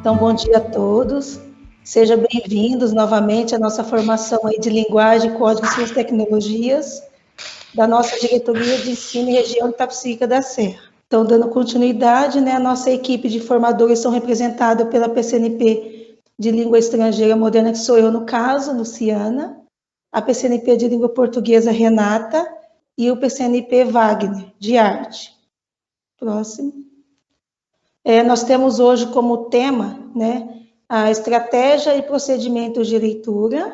Então, bom dia a todos. Sejam bem-vindos novamente à nossa formação aí de linguagem, código e suas tecnologias da nossa diretoria de ensino e região de Itapecerica da Serra. Então, dando continuidade, né, a nossa equipe de formadores são representada pela PCNP de língua estrangeira moderna, que sou eu no caso, Luciana, a PCNP de língua portuguesa, Renata, e o PCNP Wagner, de arte. Próximo. Nós temos hoje como tema, né, a estratégia e procedimentos de leitura.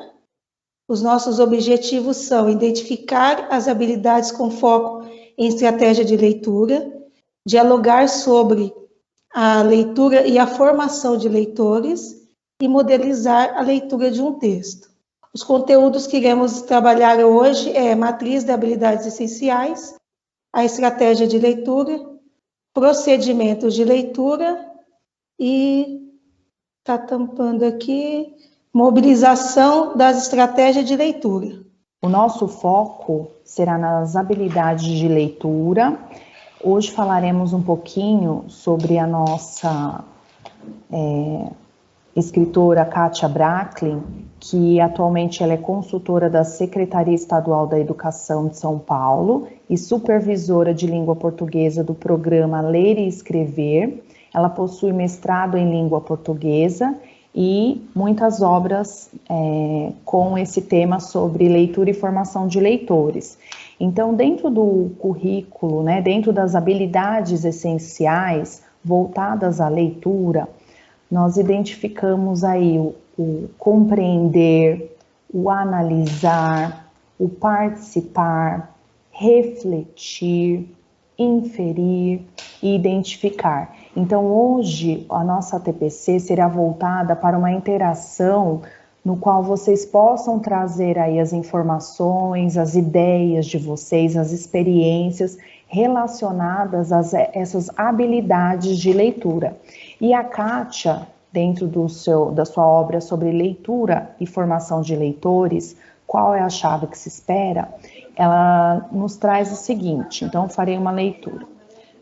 Os nossos objetivos são identificar as habilidades com foco em estratégia de leitura, dialogar sobre a leitura e a formação de leitores e modelizar a leitura de um texto. Os conteúdos que iremos trabalhar hoje é matriz de habilidades essenciais, a estratégia de leitura, procedimentos de leitura e, está tampando aqui, mobilização das estratégias de leitura. O nosso foco será nas habilidades de leitura. Hoje falaremos um pouquinho sobre a nossa escritora Kátia Bracklin, que atualmente ela é consultora da Secretaria Estadual da Educação de São Paulo e supervisora de língua portuguesa do programa Ler e Escrever. Ela possui mestrado em língua portuguesa e muitas obras com esse tema sobre leitura e formação de leitores. Então, dentro do currículo, né, dentro das habilidades essenciais voltadas à leitura, nós identificamos aí o compreender, o analisar, o participar, refletir, inferir e identificar. Então, hoje, a nossa TPC será voltada para uma interação no qual vocês possam trazer aí as informações, as ideias de vocês, as experiências relacionadas a essas habilidades de leitura. E a Kátia, dentro da sua obra sobre leitura e formação de leitores, qual é a chave que se espera? Ela nos traz o seguinte, então farei uma leitura.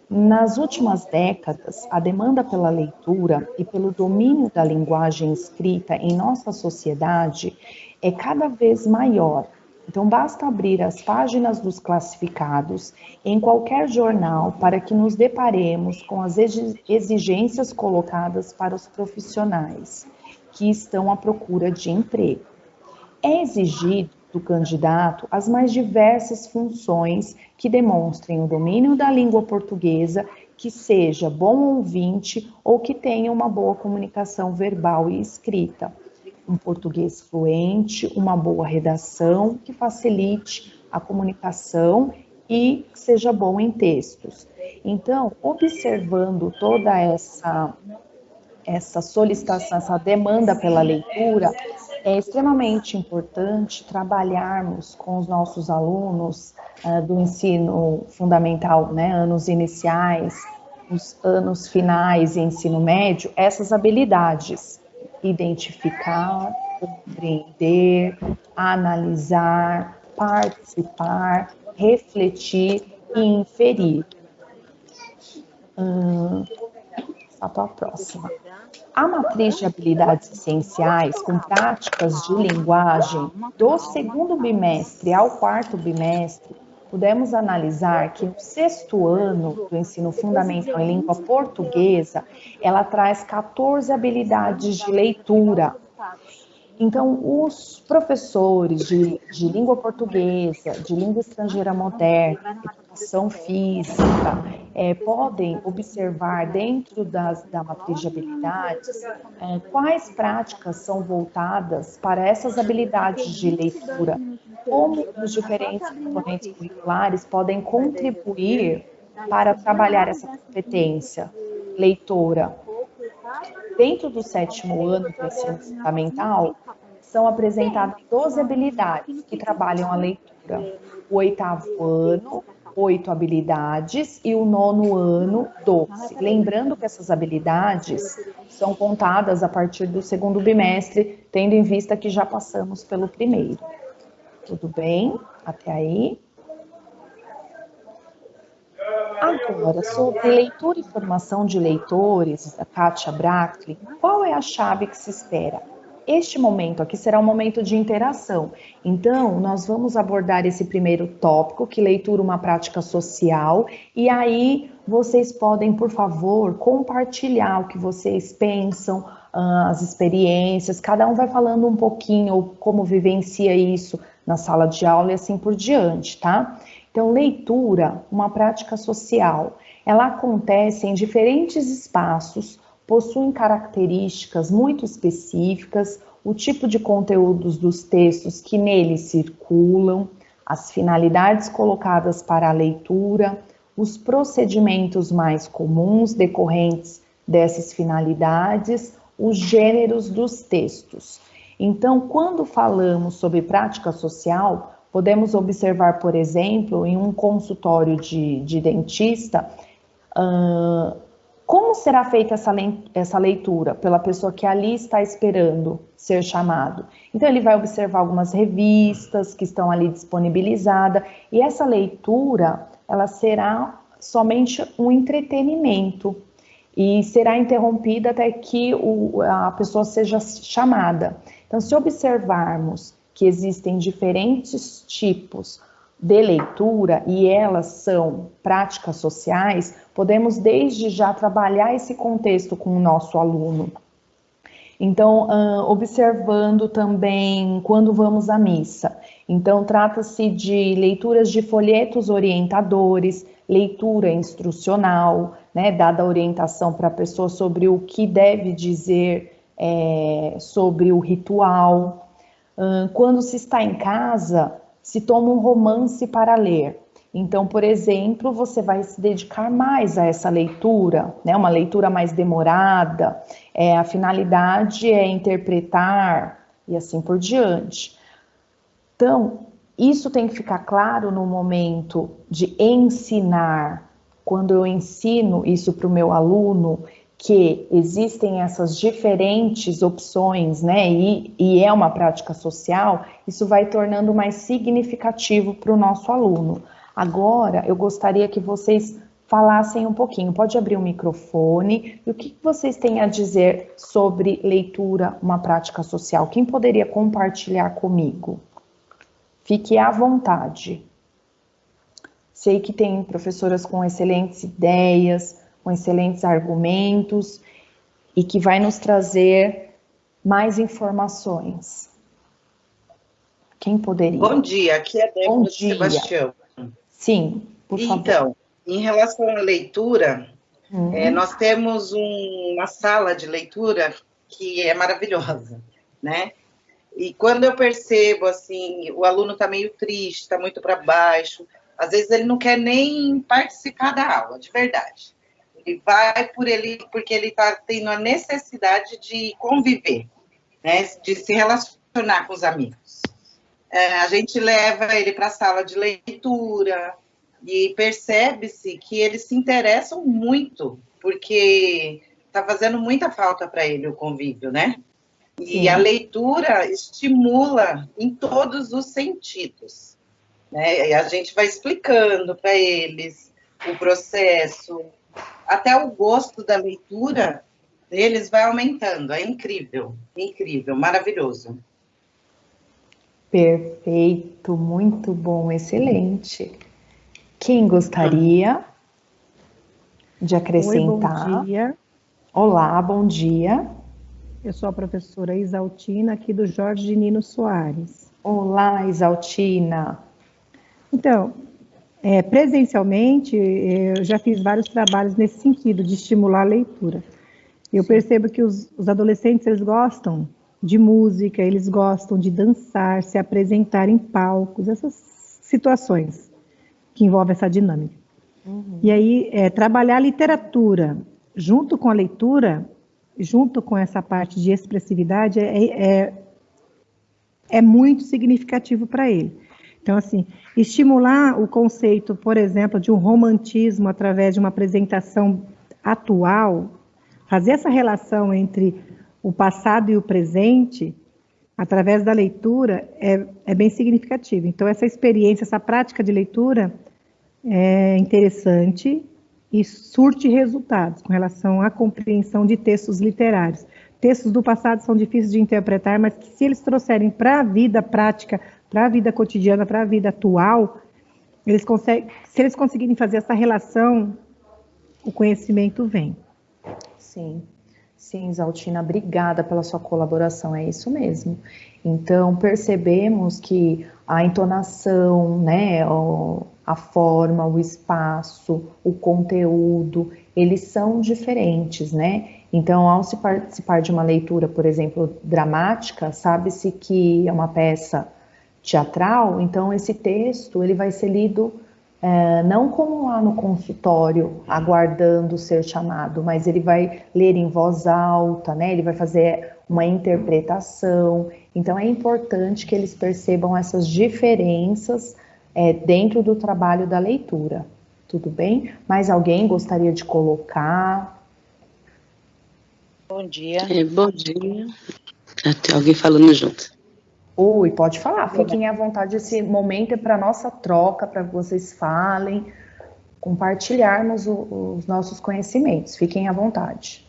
Nas últimas décadas, a demanda pela leitura e pelo domínio da linguagem escrita em nossa sociedade é cada vez maior. Então, basta abrir as páginas dos classificados em qualquer jornal para que nos deparemos com as exigências colocadas para os profissionais que estão à procura de emprego. É exigido do candidato as mais diversas funções que demonstrem o domínio da língua portuguesa, que seja bom ouvinte ou que tenha uma boa comunicação verbal e escrita. Um português fluente, uma boa redação que facilite a comunicação e que seja bom em textos. Então, observando toda essa solicitação, essa demanda pela leitura, é extremamente importante trabalharmos com os nossos alunos do ensino fundamental, né, anos iniciais, os anos finais e ensino médio, essas habilidades. Identificar, compreender, analisar, participar, refletir e inferir. Só para a próxima. A matriz de habilidades essenciais com práticas de linguagem do segundo bimestre ao quarto bimestre, pudemos analisar que no 6º ano do ensino fundamental em língua portuguesa, ela traz 14 habilidades de leitura. Então, os professores de língua portuguesa, de língua estrangeira moderna, educação física, podem observar dentro da matriz de habilidades quais práticas são voltadas para essas habilidades de leitura, como os diferentes componentes curriculares podem contribuir para trabalhar essa competência leitora. Dentro do 7º ano do ensino fundamental, são apresentadas 12 habilidades que trabalham a leitura. O 8º ano, 8 habilidades e o 9º ano, 12. Lembrando que essas habilidades são contadas a partir do 2º bimestre, tendo em vista que já passamos pelo 1º. Tudo bem? Até aí? Agora, sobre leitura e formação de leitores, da Kátia Brackley, qual é a chave que se espera? Este momento aqui será um momento de interação. Então, nós vamos abordar esse primeiro tópico, que leitura é uma prática social, e aí vocês podem, por favor, compartilhar o que vocês pensam, as experiências, cada um vai falando um pouquinho como vivencia isso na sala de aula e assim por diante, tá? Então, leitura, uma prática social, ela acontece em diferentes espaços, possuem características muito específicas, o tipo de conteúdos dos textos que neles circulam, as finalidades colocadas para a leitura, os procedimentos mais comuns decorrentes dessas finalidades, os gêneros dos textos. Então, quando falamos sobre prática social, podemos observar, por exemplo, em um consultório de dentista, como será feita essa leitura pela pessoa que ali está esperando ser chamado? Então, ele vai observar algumas revistas que estão ali disponibilizadas, e essa leitura, ela será somente um entretenimento, e será interrompida até que a pessoa seja chamada. Então, se observarmos que existem diferentes tipos de leitura e elas são práticas sociais, podemos desde já trabalhar esse contexto com o nosso aluno. Então, observando também quando vamos à missa. Então, trata-se de leituras de folhetos orientadores, leitura instrucional, né, dada a orientação para a pessoa sobre o que deve dizer sobre o ritual. Quando se está em casa, se toma um romance para ler. Então, por exemplo, você vai se dedicar mais a essa leitura, né? Uma leitura mais demorada, a finalidade é interpretar e assim por diante. Então, isso tem que ficar claro no momento de ensinar, quando eu ensino isso para o meu aluno, que existem essas diferentes opções, né, e é uma prática social, isso vai tornando mais significativo para o nosso aluno. Agora, eu gostaria que vocês falassem um pouquinho, pode abrir o microfone, e o que vocês têm a dizer sobre leitura, uma prática social? Quem poderia compartilhar comigo? Fique à vontade. Sei que tem professoras com excelentes ideias, com excelentes argumentos e que vai nos trazer mais informações. Quem poderia? Bom dia, aqui é Débora Sebastião. Sim, por favor. Então, em relação à leitura, nós temos uma sala de leitura que é maravilhosa, né? E quando eu percebo, assim, o aluno está meio triste, está muito para baixo, às vezes ele não quer nem participar da aula, de verdade. Ele vai porque ele está tendo a necessidade de conviver, né, de se relacionar com os amigos. A gente leva ele para a sala de leitura e percebe-se que eles se interessam muito, porque está fazendo muita falta para ele o convívio, né? E Sim. A leitura estimula em todos os sentidos, né? E a gente vai explicando para eles o processo, até o gosto da leitura deles vai aumentando. É incrível, incrível, maravilhoso. Perfeito, muito bom, excelente. Quem gostaria de acrescentar? Oi, bom dia. Olá, bom dia. Eu sou a professora Isaltina, aqui do Jorge Nino Soares. Olá, Isaltina. Então, presencialmente, eu já fiz vários trabalhos nesse sentido, de estimular a leitura. Eu percebo que os adolescentes, eles gostam de música, eles gostam de dançar, se apresentar em palcos, essas situações que envolvem essa dinâmica. E aí, trabalhar a literatura junto com a leitura, junto com essa parte de expressividade, é muito significativo para ele. Então, assim, estimular o conceito, por exemplo, de um romantismo através de uma apresentação atual, fazer essa relação entre o passado e o presente, através da leitura, é bem significativo. Então, essa experiência, essa prática de leitura, interessante e surte resultados com relação à compreensão de textos literários. Textos do passado são difíceis de interpretar, mas que se eles trouxerem para a vida prática, para a vida cotidiana, para a vida atual, se eles conseguirem fazer essa relação, o conhecimento vem. Sim, sim, Exaltina, obrigada pela sua colaboração, é isso mesmo. Então, percebemos que a entonação, né, a forma, o espaço, o conteúdo, eles são diferentes, né? Então, ao se participar de uma leitura, por exemplo, dramática, sabe-se que é uma peça teatral, então esse texto ele vai ser lido não como lá no consultório, aguardando ser chamado, mas ele vai ler em voz alta, né? Ele vai fazer uma interpretação. Então é importante que eles percebam essas diferenças dentro do trabalho da leitura. Tudo bem? Mais alguém gostaria de colocar? Bom dia. Bom dia. Tem alguém falando junto. Oi, pode falar, fiquem à vontade, esse momento é para nossa troca, para que vocês falem, compartilharmos os nossos conhecimentos, fiquem à vontade.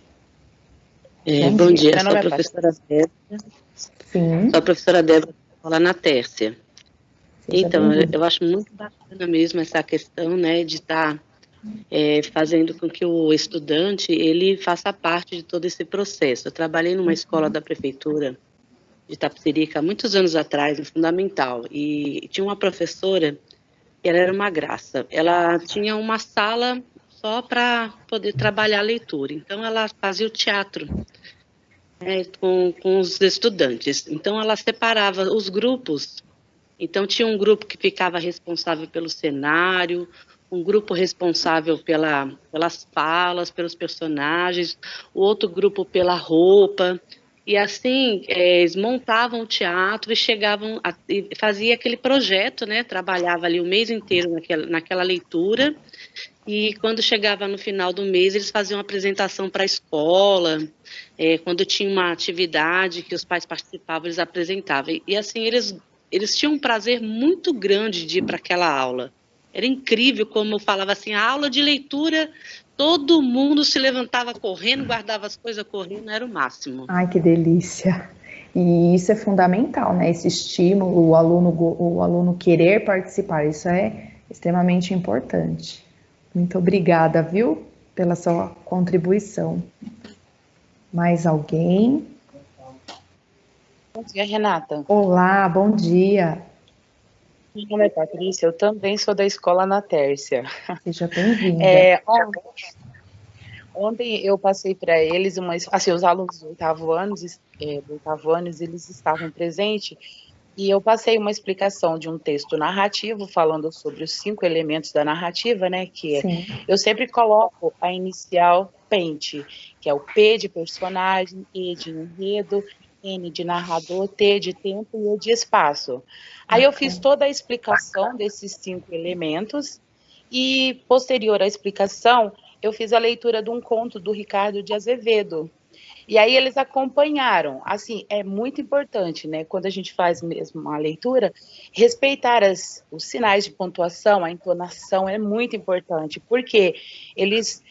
Bom dia, sou a professora Débora. Sim. Sou a professora Débora, lá na Tércia. Então, eu acho muito bacana mesmo essa questão, né, de estar fazendo com que o estudante, ele faça parte de todo esse processo. Eu trabalhei numa escola da prefeitura, de Itapecerica, há muitos anos atrás, no Fundamental, e tinha uma professora, ela era uma graça, ela tinha uma sala só para poder trabalhar a leitura, então ela fazia o teatro com os estudantes, então ela separava os grupos, então tinha um grupo que ficava responsável pelo cenário, um grupo responsável pelas falas, pelos personagens, o outro grupo pela roupa. E assim, eles montavam o teatro e chegavam, e fazia aquele projeto, né? Trabalhava ali o mês inteiro naquela leitura. E quando chegava no final do mês, eles faziam uma apresentação para a escola. Quando tinha uma atividade que os pais participavam, eles apresentavam. E assim, eles tinham um prazer muito grande de ir para aquela aula. Era incrível como eu falava assim, a aula de leitura, todo mundo se levantava correndo, guardava as coisas correndo, era o máximo. Ai, que delícia! E isso é fundamental, né? Esse estímulo, o aluno querer participar, isso é extremamente importante. Muito obrigada, viu, pela sua contribuição. Mais alguém? Bom dia, Renata. Olá, bom dia. Meu nome é Patrícia, eu também sou da escola na Tércia. Seja bem-vinda. Ontem eu passei para eles, os alunos do oitavo ano, eles estavam presentes, e eu passei uma explicação de um texto narrativo, falando sobre os 5 elementos da narrativa, né, eu sempre coloco a inicial PENT, que é o P de personagem, E de enredo, N de narrador, T de tempo e E de espaço. Aí eu fiz toda a explicação desses 5 elementos e, posterior à explicação, eu fiz a leitura de um conto do Ricardo de Azevedo. E aí eles acompanharam. Assim, é muito importante, né, quando a gente faz mesmo uma leitura, respeitar os sinais de pontuação, a entonação é muito importante, porque eles,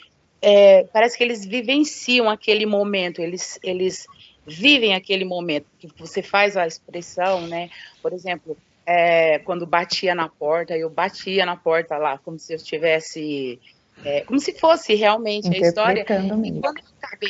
parece que eles vivenciam aquele momento, eles vivem aquele momento, que você faz a expressão, né, por exemplo, quando batia na porta, eu batia na porta lá, como se eu estivesse, como se fosse realmente a história. Mesmo. E quando eu acabei,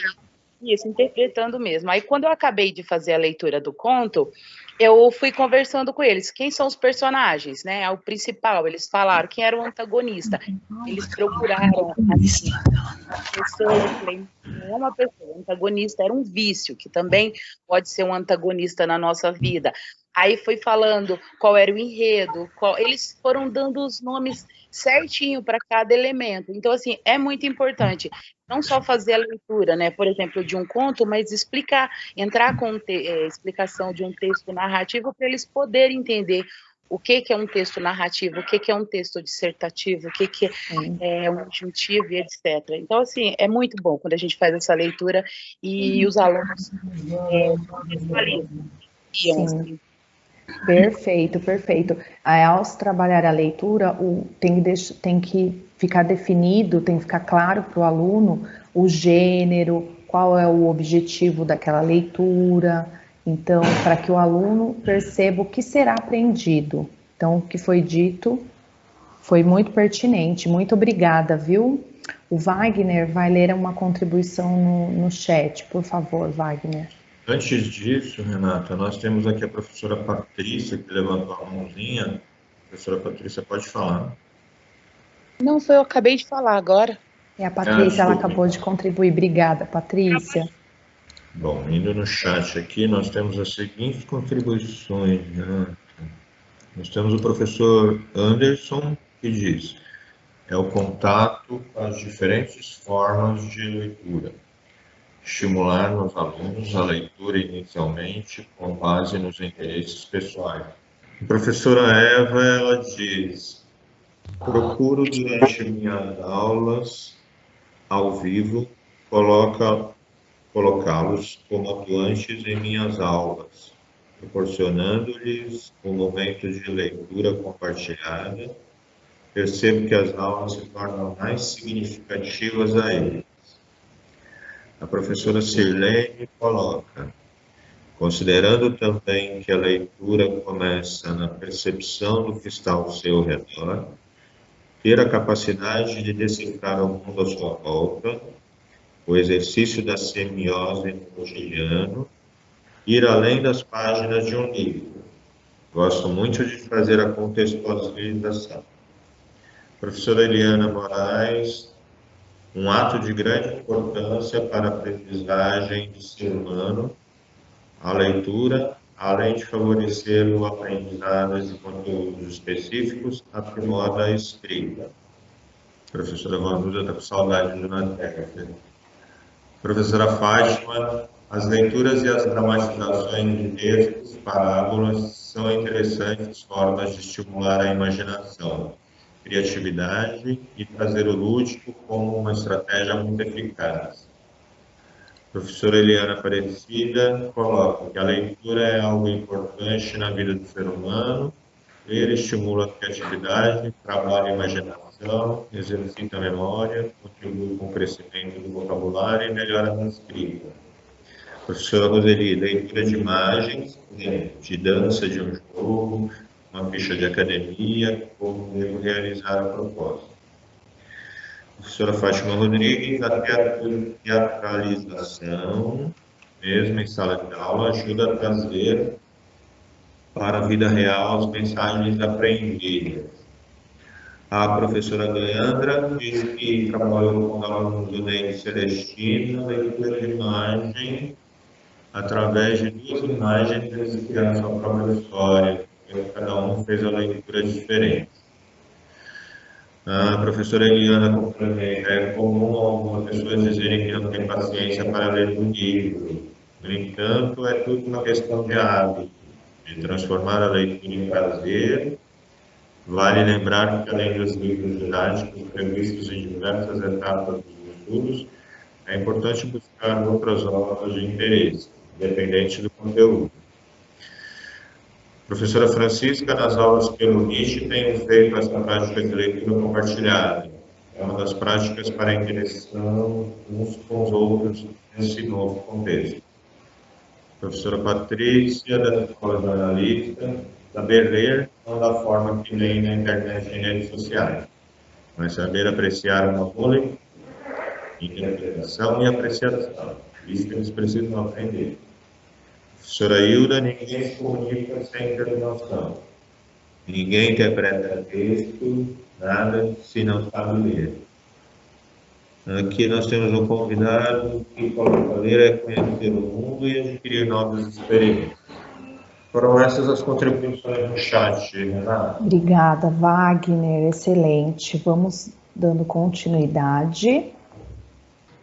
interpretando mesmo. Aí, quando eu acabei de fazer a leitura do conto, eu fui conversando com eles. Quem são os personagens, né? O principal, eles falaram quem era o antagonista. Eles procuraram assim, uma pessoa, eu falei, não é uma pessoa, o antagonista era um vício, que também pode ser um antagonista na nossa vida. Aí foi falando qual era o enredo, eles foram dando os nomes certinho para cada elemento. Então, assim, é muito importante não só fazer a leitura, né, por exemplo, de um conto, mas entrar com explicação de um texto narrativo para eles poderem entender o que é um texto narrativo, o que é um texto dissertativo, o que é um injuntivo e etc. Então, assim, é muito bom quando a gente faz essa leitura e os alunos visualizam. Perfeito, perfeito. Ao se trabalhar a leitura, tem que ficar definido, tem que ficar claro para o aluno o gênero, qual é o objetivo daquela leitura. Então, para que o aluno perceba o que será aprendido. Então, o que foi dito foi muito pertinente. Muito obrigada, viu? O Wagner vai ler uma contribuição no chat, por favor, Wagner. Antes disso, Renata, nós temos aqui a professora Patrícia, que levantou a mãozinha. Professora Patrícia, pode falar. Não, eu acabei de falar agora. É a Patrícia, ela acabou de contribuir. Obrigada, Patrícia. Bom, indo no chat aqui, nós temos as seguintes contribuições, Renata. Nós temos o professor Anderson, que diz: é o contato com as diferentes formas de leitura. Estimular nos alunos a leitura inicialmente com base nos interesses pessoais. A professora Eva, ela diz: procuro durante minhas aulas ao vivo colocá-los como atuantes em minhas aulas, proporcionando-lhes um momento de leitura compartilhada. Percebo que as aulas se tornam mais significativas a eles. A professora Sirlene coloca: considerando também que a leitura começa na percepção do que está ao seu redor, ter a capacidade de decifrar o mundo à sua volta, o exercício da semiose no cotidiano, ir além das páginas de um livro. Gosto muito de fazer a contextualização. Professora Eliana Moraes: um ato de grande importância para a aprendizagem do ser humano, a leitura, além de favorecer o aprendizado de conteúdos específicos, aprimora a escrita. Professora Vanusa está com saudade do Nateca. Professora Fátima: as leituras e as dramatizações de textos, parábolas, são interessantes formas de estimular a imaginação, criatividade e trazer o lúdico como uma estratégia muito eficaz. Professora Eliana Aparecida coloca que a leitura é algo importante na vida do ser humano. Ler estimula a criatividade, trabalha a imaginação, exercita a memória, contribui com o crescimento do vocabulário e melhora a escrita. Professora Roseli: leitura de imagens, de dança de um jogo, uma ficha de academia, como devo realizar a proposta. Professora Fátima Rodrigues: a teatralização, mesmo em sala de aula, ajuda a trazer para a vida real as mensagens aprendidas. A professora Leandra diz que trabalhou com alunos do Ney Celestino, leitura de imagem, através de duas imagens, eles criaram sua própria história. Cada um fez a leitura diferente. A professora Eliana complementa: é comum algumas pessoas dizerem que não têm paciência para ler um livro. No entanto, é tudo uma questão de hábito, de transformar a leitura em prazer. Vale lembrar que, além dos livros didáticos previstos em diversas etapas dos estudos, é importante buscar outras obras de interesse, independente do conteúdo. Professora Francisca: nas aulas pelo NIT, tenho feito essa prática de leitura compartilhada. É uma das práticas para a interação uns com os outros nesse novo contexto. Professora Patrícia, da Escola Jornalista: saber ler não da forma que leem na internet e redes sociais, mas saber apreciar uma boa leitura, interpretação e apreciação. Isso que eles precisam aprender. Professora Hilda: ninguém se comunica sem ter noção. Ninguém interpreta texto, nada, se não sabe ler. Aqui nós temos um convidado que coloca: ler é conhecer o mundo e adquirir novas experiências. Foram essas as contribuições no chat, Renata. Obrigada, Wagner, excelente. Vamos dando continuidade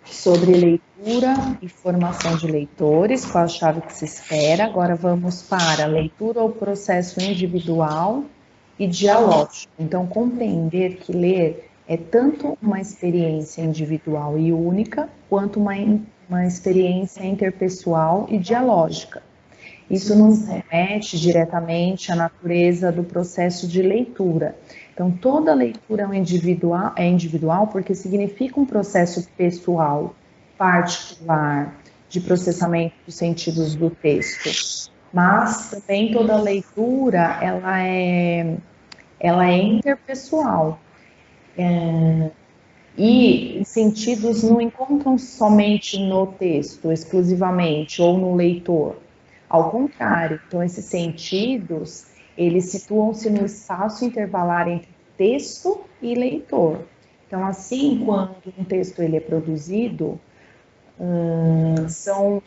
sobre leitura e formação de leitores, qual a chave que se espera. Agora vamos para leitura ou processo individual e dialógico. Então, compreender que ler é tanto uma experiência individual e única, quanto uma experiência interpessoal e dialógica. Isso nos remete diretamente à natureza do processo de leitura. Então, toda leitura é individual porque significa um processo pessoal, particular, de processamento dos sentidos do texto. Mas também toda leitura, ela é interpessoal. E os sentidos não encontram somente no texto, exclusivamente, ou no leitor. Ao contrário, então esses sentidos, eles situam-se no espaço intervalar entre texto e leitor. Então, assim, quando um texto ele é produzido, são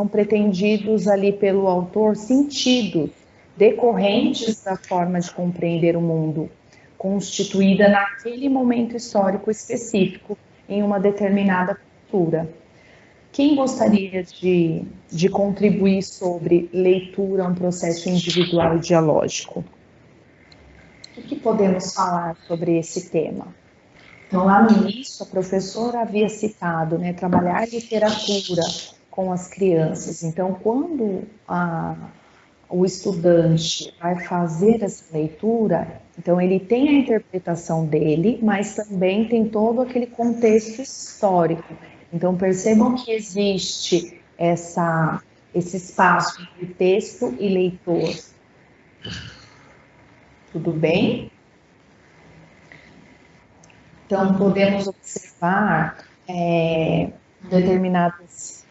pretendidos ali pelo autor sentidos decorrentes da forma de compreender o mundo, constituída naquele momento histórico específico, em uma determinada cultura. Quem gostaria de contribuir sobre leitura, um processo individual e dialógico? O que podemos falar sobre esse tema? Então, lá no início, a professora havia citado, né, trabalhar literatura com as crianças. Então, quando o estudante vai fazer essa leitura, então ele tem a interpretação dele, mas também tem todo aquele contexto histórico. Então, percebam que existe esse espaço entre texto e leitor. Tudo bem? Então, podemos observar determinadas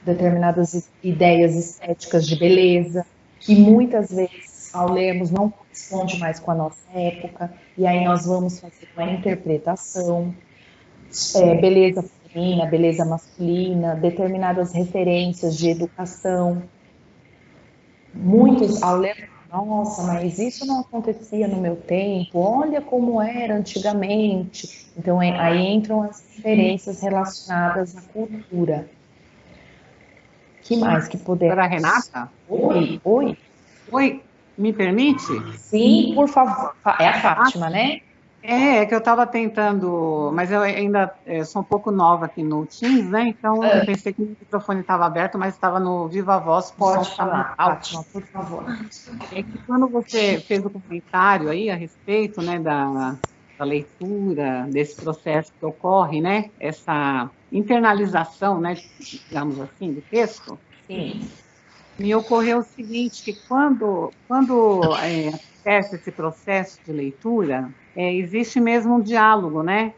ideias estéticas de beleza, que muitas vezes, ao lermos, não corresponde mais com a nossa época, e aí nós vamos fazer uma interpretação, beleza feminina, beleza masculina, determinadas referências de educação. Muitos, ao ler, nossa, mas isso não acontecia no meu tempo, olha como era antigamente. Então, aí entram as referências relacionadas à cultura. Que mais que podemos... Para Renata? Oi. Oi, me permite? Sim, por favor. É a Fátima, né? É que eu estava tentando, mas eu ainda sou um pouco nova aqui no Teams, né? Então eu pensei que o microfone estava aberto, mas estava no Viva Voz. Pode falar, Fátima, por favor. É que quando você fez o comentário aí a respeito, né, da leitura, desse processo que ocorre, né? Essa internalização, né, digamos assim, do texto. Sim. Me ocorreu o seguinte, que quando acontece esse processo de leitura, existe mesmo um diálogo, né?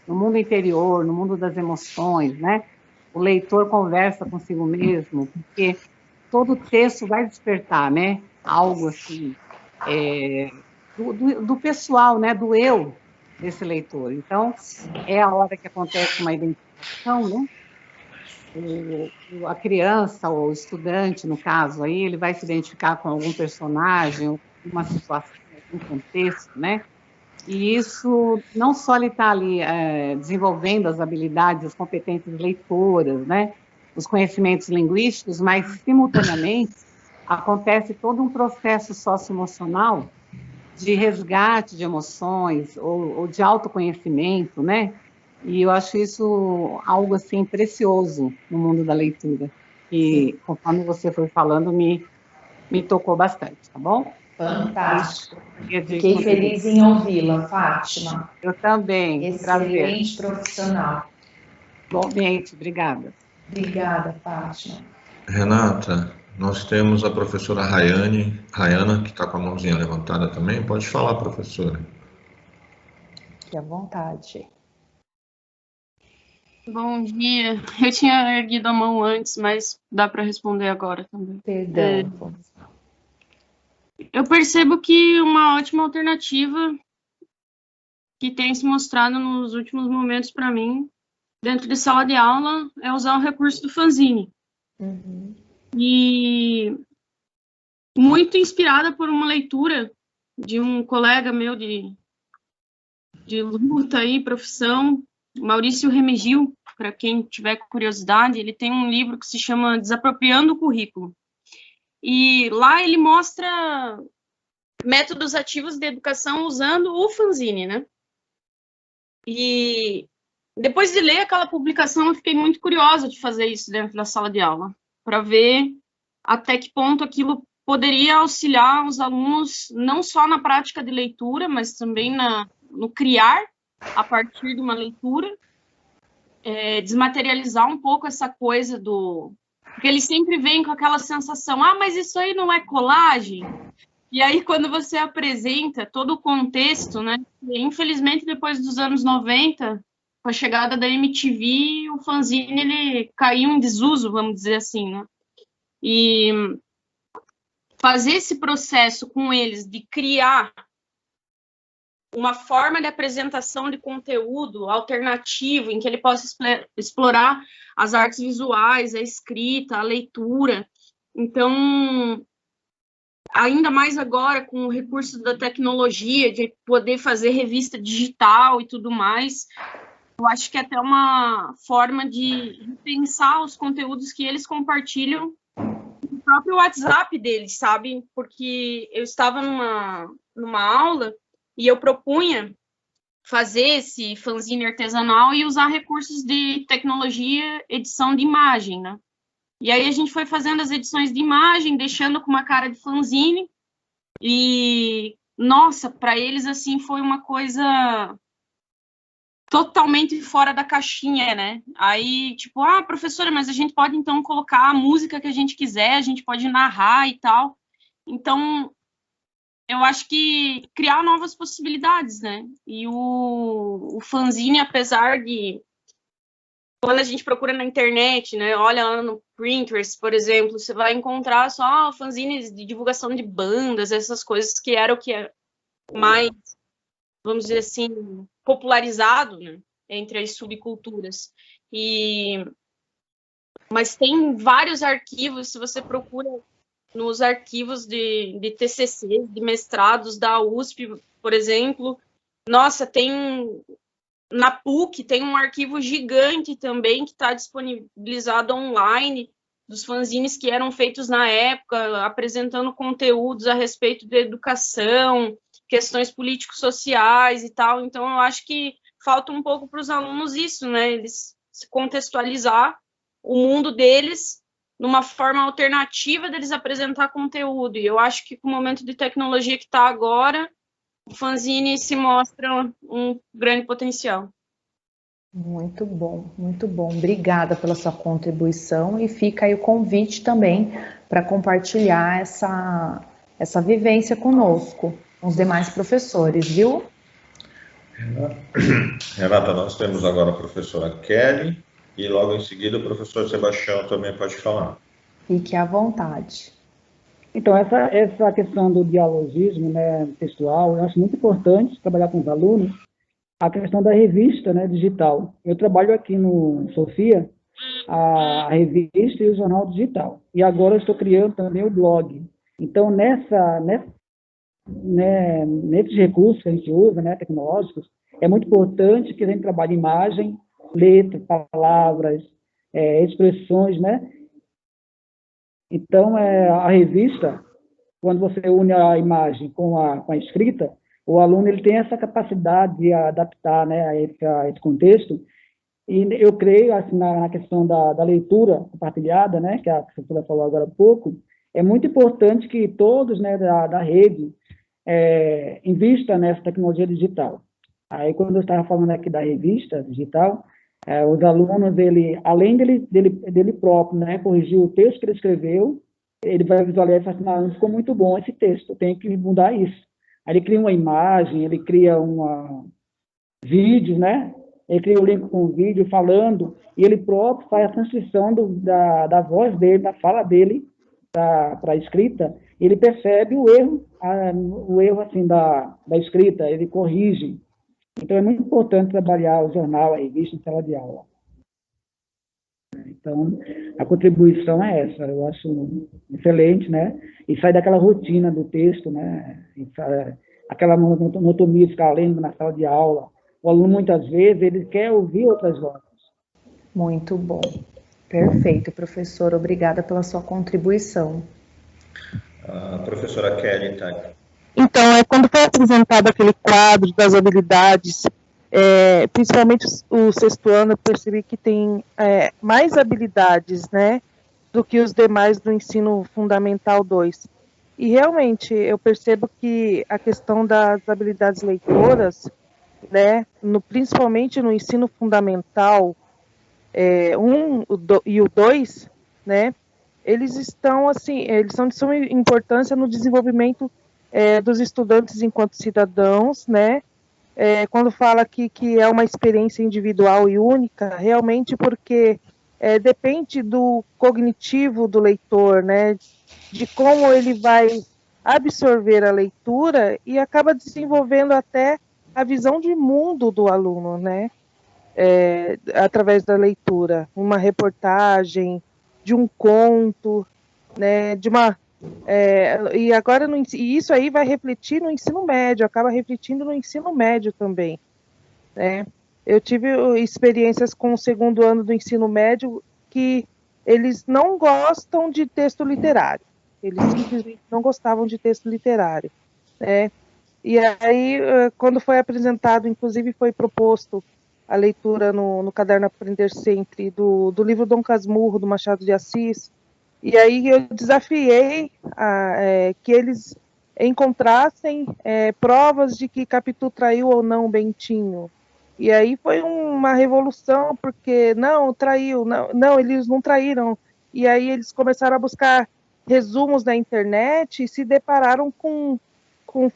No mundo interior, no mundo das emoções, né? O leitor conversa consigo mesmo, porque todo texto vai despertar, né? Algo assim, do pessoal, né? Do eu desse leitor. Então, é a hora que acontece uma identificação, né? A criança ou o estudante, no caso, aí, ele vai se identificar com algum personagem, uma situação, um contexto, né? E isso não só ele está ali desenvolvendo as habilidades, as competências leitoras, né? Os conhecimentos linguísticos, mas, simultaneamente, acontece todo um processo socioemocional de resgate de emoções ou de autoconhecimento, né? E eu acho isso algo, assim, precioso no mundo da leitura. E, conforme você foi falando, me tocou bastante, tá bom? Fantástico. Fiquei feliz em ouvi-la, Fátima. Eu também. Excelente profissional. Igualmente, obrigada. Obrigada, Fátima. Renata, nós temos a professora Rayana, que está com a mãozinha levantada também. Pode falar, professora. Fique à vontade. Bom dia. Eu tinha erguido a mão antes, mas dá para responder agora também. Perdão. Eu percebo que uma ótima alternativa que tem se mostrado nos últimos momentos para mim, dentro de sala de aula, é usar o recurso do fanzine. Uhum. E muito inspirada por uma leitura de um colega meu de luta e profissão, Maurício Remigio, para quem tiver curiosidade, ele tem um livro que se chama Desapropriando o Currículo. E lá ele mostra métodos ativos de educação usando o fanzine, né? E depois de ler aquela publicação, eu fiquei muito curiosa de fazer isso dentro da sala de aula, para ver até que ponto aquilo poderia auxiliar os alunos, não só na prática de leitura, mas também no criar, a partir de uma leitura, desmaterializar um pouco essa coisa do... Porque eles sempre vêm com aquela sensação, mas isso aí não é colagem? E aí, quando você apresenta todo o contexto, né? Infelizmente, depois dos anos 90, com a chegada da MTV, o fanzine, ele caiu em desuso, vamos dizer assim, né? E fazer esse processo com eles de criar uma forma de apresentação de conteúdo alternativo, em que ele possa explorar as artes visuais, a escrita, a leitura. Então, ainda mais agora com o recurso da tecnologia, de poder fazer revista digital e tudo mais, eu acho que é até uma forma de pensar os conteúdos que eles compartilham no próprio WhatsApp deles, sabe? Porque eu estava numa aula e eu propunha fazer esse fanzine artesanal e usar recursos de tecnologia, edição de imagem, né? E aí a gente foi fazendo as edições de imagem, deixando com uma cara de fanzine, e, nossa, para eles, assim, foi uma coisa totalmente fora da caixinha, né? Aí, tipo, professora, mas a gente pode, então, colocar a música que a gente quiser, a gente pode narrar e tal. Então, eu acho que criar novas possibilidades, né? E o fanzine, apesar de... Quando a gente procura na internet, né, olha lá no Pinterest, por exemplo, você vai encontrar só fanzines de divulgação de bandas, essas coisas que era o que é mais, vamos dizer assim, popularizado, né, entre as subculturas. Mas tem vários arquivos, se você procura nos arquivos de TCC, de mestrados da USP, por exemplo, nossa, tem... Na PUC tem um arquivo gigante também que está disponibilizado online dos fanzines que eram feitos na época, apresentando conteúdos a respeito de educação, questões político-sociais e tal. Então, eu acho que falta um pouco para os alunos isso, né? Eles se contextualizar o mundo deles numa forma alternativa deles apresentar conteúdo. E eu acho que com o momento de tecnologia que está agora, o fanzine se mostra um grande potencial. Muito bom, muito bom. Obrigada pela sua contribuição e fica aí o convite também para compartilhar essa vivência conosco, com os demais professores, viu? Renata, nós temos agora a professora Kelly e logo em seguida o professor Sebastião também pode falar. Fique à vontade. Então, essa questão do dialogismo, né, textual, eu acho muito importante trabalhar com os alunos a questão da revista, né, digital. Eu trabalho aqui no Sofia, a revista e o jornal digital. E agora eu estou criando também o blog. Então, nesses recursos que a gente usa, né, tecnológicos, é muito importante que a gente trabalhe imagem, letras, palavras, expressões, né? Então, a revista, quando você une a imagem com a escrita, o aluno ele tem essa capacidade de adaptar, né, a esse contexto. E eu creio, assim, na questão da leitura compartilhada, né, que a professora falou agora há pouco, é muito importante que todos, né, da rede invistam nessa tecnologia digital. Aí, quando eu estava falando aqui da revista digital, os alunos, além dele próprio, né, corrigir o texto que ele escreveu, ele vai visualizar e falar assim, não ficou muito bom esse texto, eu tenho que mudar isso. Aí ele cria uma imagem, ele cria vídeos, né? Ele cria um link com o vídeo falando, e ele próprio faz a transcrição da voz dele, da fala dele, para a escrita, ele percebe o erro assim, da escrita, ele corrige. Então, é muito importante trabalhar o jornal, a revista, em sala de aula. Então, a contribuição é essa, eu acho excelente, né? E sai daquela rotina do texto, né? Aquela monotonia de ficar lendo na sala de aula. O aluno, muitas vezes, ele quer ouvir outras vozes. Muito bom. Perfeito, professor. Obrigada pela sua contribuição. A professora Kelly está aqui. Então, quando foi apresentado aquele quadro das habilidades, principalmente o sexto ano, eu percebi que tem mais habilidades, né, do que os demais do ensino fundamental 2. E realmente eu percebo que a questão das habilidades leitoras, né, principalmente no ensino fundamental 1 e o 2, né, eles estão assim, eles são de suma importância no desenvolvimento dos estudantes enquanto cidadãos, né, quando fala que é uma experiência individual e única, realmente porque depende do cognitivo do leitor, né, de como ele vai absorver a leitura e acaba desenvolvendo até a visão de mundo do aluno, né, através da leitura, uma reportagem, de um conto, né, de uma e agora e isso aí vai refletir no ensino médio, acaba refletindo no ensino médio também, né? Eu tive experiências com o segundo ano do ensino médio que eles não gostam de texto literário, eles simplesmente não gostavam de texto literário, né? E aí, quando foi apresentado, inclusive foi proposto a leitura no Caderno Aprender Sempre do livro Dom Casmurro, do Machado de Assis. E aí eu desafiei que eles encontrassem provas de que Capitu traiu ou não Bentinho. E aí foi uma revolução, porque não, traiu, não, eles não traíram. E aí eles começaram a buscar resumos na internet e se depararam com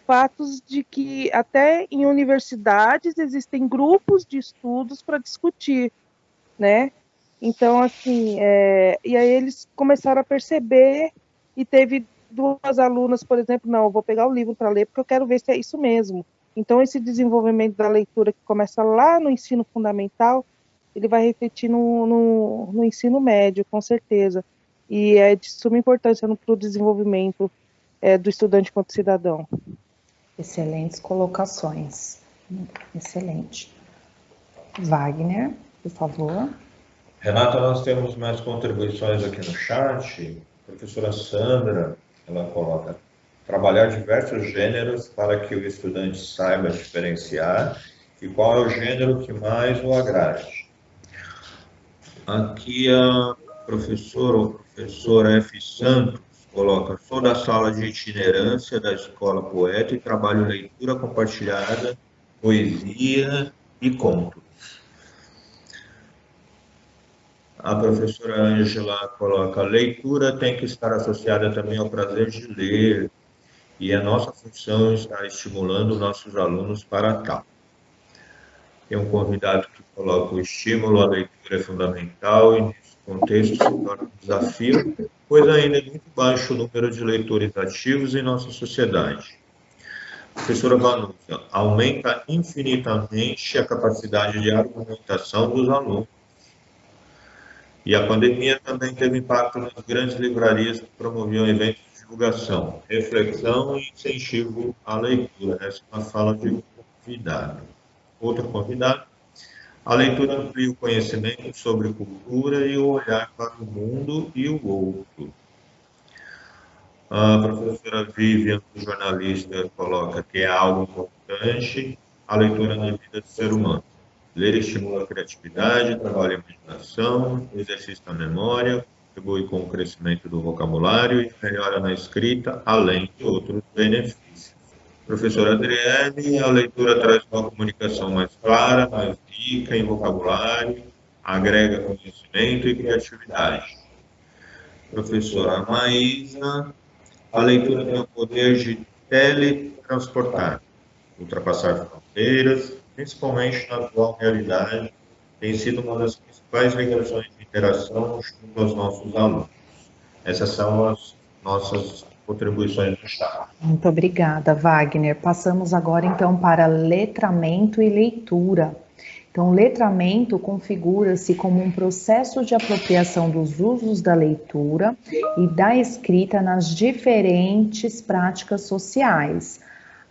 fatos de que até em universidades existem grupos de estudos para discutir, né? Então, assim, e aí eles começaram a perceber, e teve 2 alunas, por exemplo, não, eu vou pegar o livro para ler porque eu quero ver se é isso mesmo. Então, esse desenvolvimento da leitura que começa lá no ensino fundamental, ele vai refletir no ensino médio, com certeza. E é de suma importância para o desenvolvimento do estudante enquanto cidadão. Excelentes colocações. Excelente. Wagner, por favor. Renata, nós temos mais contribuições aqui no chat. A professora Sandra, ela coloca: trabalhar diversos gêneros para que o estudante saiba diferenciar e qual é o gênero que mais o agrade. Aqui a professora F. Santos coloca: sou da sala de itinerância da Escola Poeta e trabalho leitura compartilhada, poesia e contos. A professora Ângela coloca: leitura tem que estar associada também ao prazer de ler, e a nossa função está estimulando nossos alunos para tal. Tem um convidado que coloca: o estímulo à leitura é fundamental e nesse contexto se torna um desafio, pois ainda é muito baixo o número de leitores ativos em nossa sociedade. Professora Vanusa: aumenta infinitamente a capacidade de argumentação dos alunos. E a pandemia também teve impacto nas grandes livrarias que promoviam eventos de divulgação, reflexão e incentivo à leitura. Essa é uma fala de um convidado. Outro convidado: a leitura amplia o conhecimento sobre cultura e o olhar para o mundo e o outro. A professora Vivian, jornalista, coloca que é algo importante a leitura na vida do ser humano. Ler estimula a criatividade, trabalha a imaginação, exercita a memória, contribui com o crescimento do vocabulário e melhora na escrita, além de outros benefícios. Professora Adriane, a leitura traz uma comunicação mais clara, mais rica em vocabulário, agrega conhecimento e criatividade. Professora Maísa, a leitura tem o poder de teletransportar, ultrapassar fronteiras, principalmente na atual realidade, tem sido uma das principais ligações de interação junto aos nossos alunos. Essas são as nossas contribuições do chat. Muito obrigada, Wagner. Passamos agora, então, para letramento e leitura. Então, letramento configura-se como um processo de apropriação dos usos da leitura e da escrita nas diferentes práticas sociais.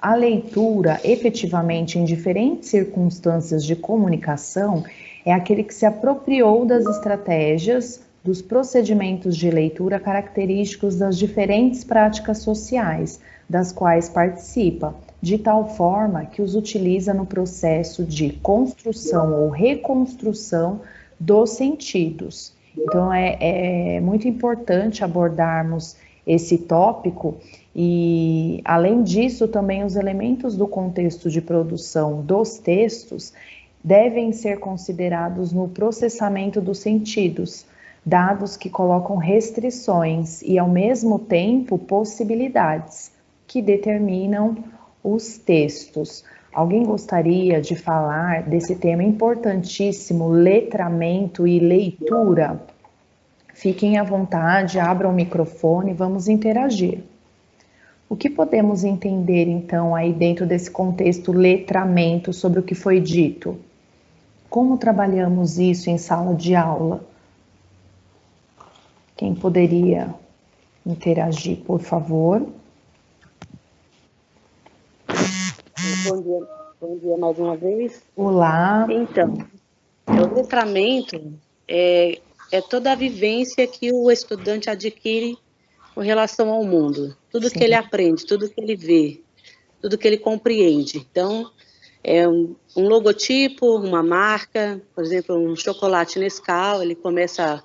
A leitura, efetivamente, em diferentes circunstâncias de comunicação, é aquele que se apropriou das estratégias, dos procedimentos de leitura característicos das diferentes práticas sociais, das quais participa, de tal forma que os utiliza no processo de construção ou reconstrução dos sentidos. Então, é muito importante abordarmos esse tópico e, além disso, também os elementos do contexto de produção dos textos devem ser considerados no processamento dos sentidos, dados que colocam restrições e, ao mesmo tempo, possibilidades que determinam os textos. Alguém gostaria de falar desse tema importantíssimo, letramento e leitura? Fiquem à vontade, abram o microfone, vamos interagir. O que podemos entender, então, aí dentro desse contexto letramento sobre o que foi dito? Como trabalhamos isso em sala de aula? Quem poderia interagir, por favor? Bom dia mais uma vez. Olá. Então, o letramento é toda a vivência que o estudante adquire com relação ao mundo. Tudo que ele aprende, tudo que ele vê, tudo que ele compreende. Então, é um logotipo, uma marca, por exemplo, um chocolate Nescau, ele começa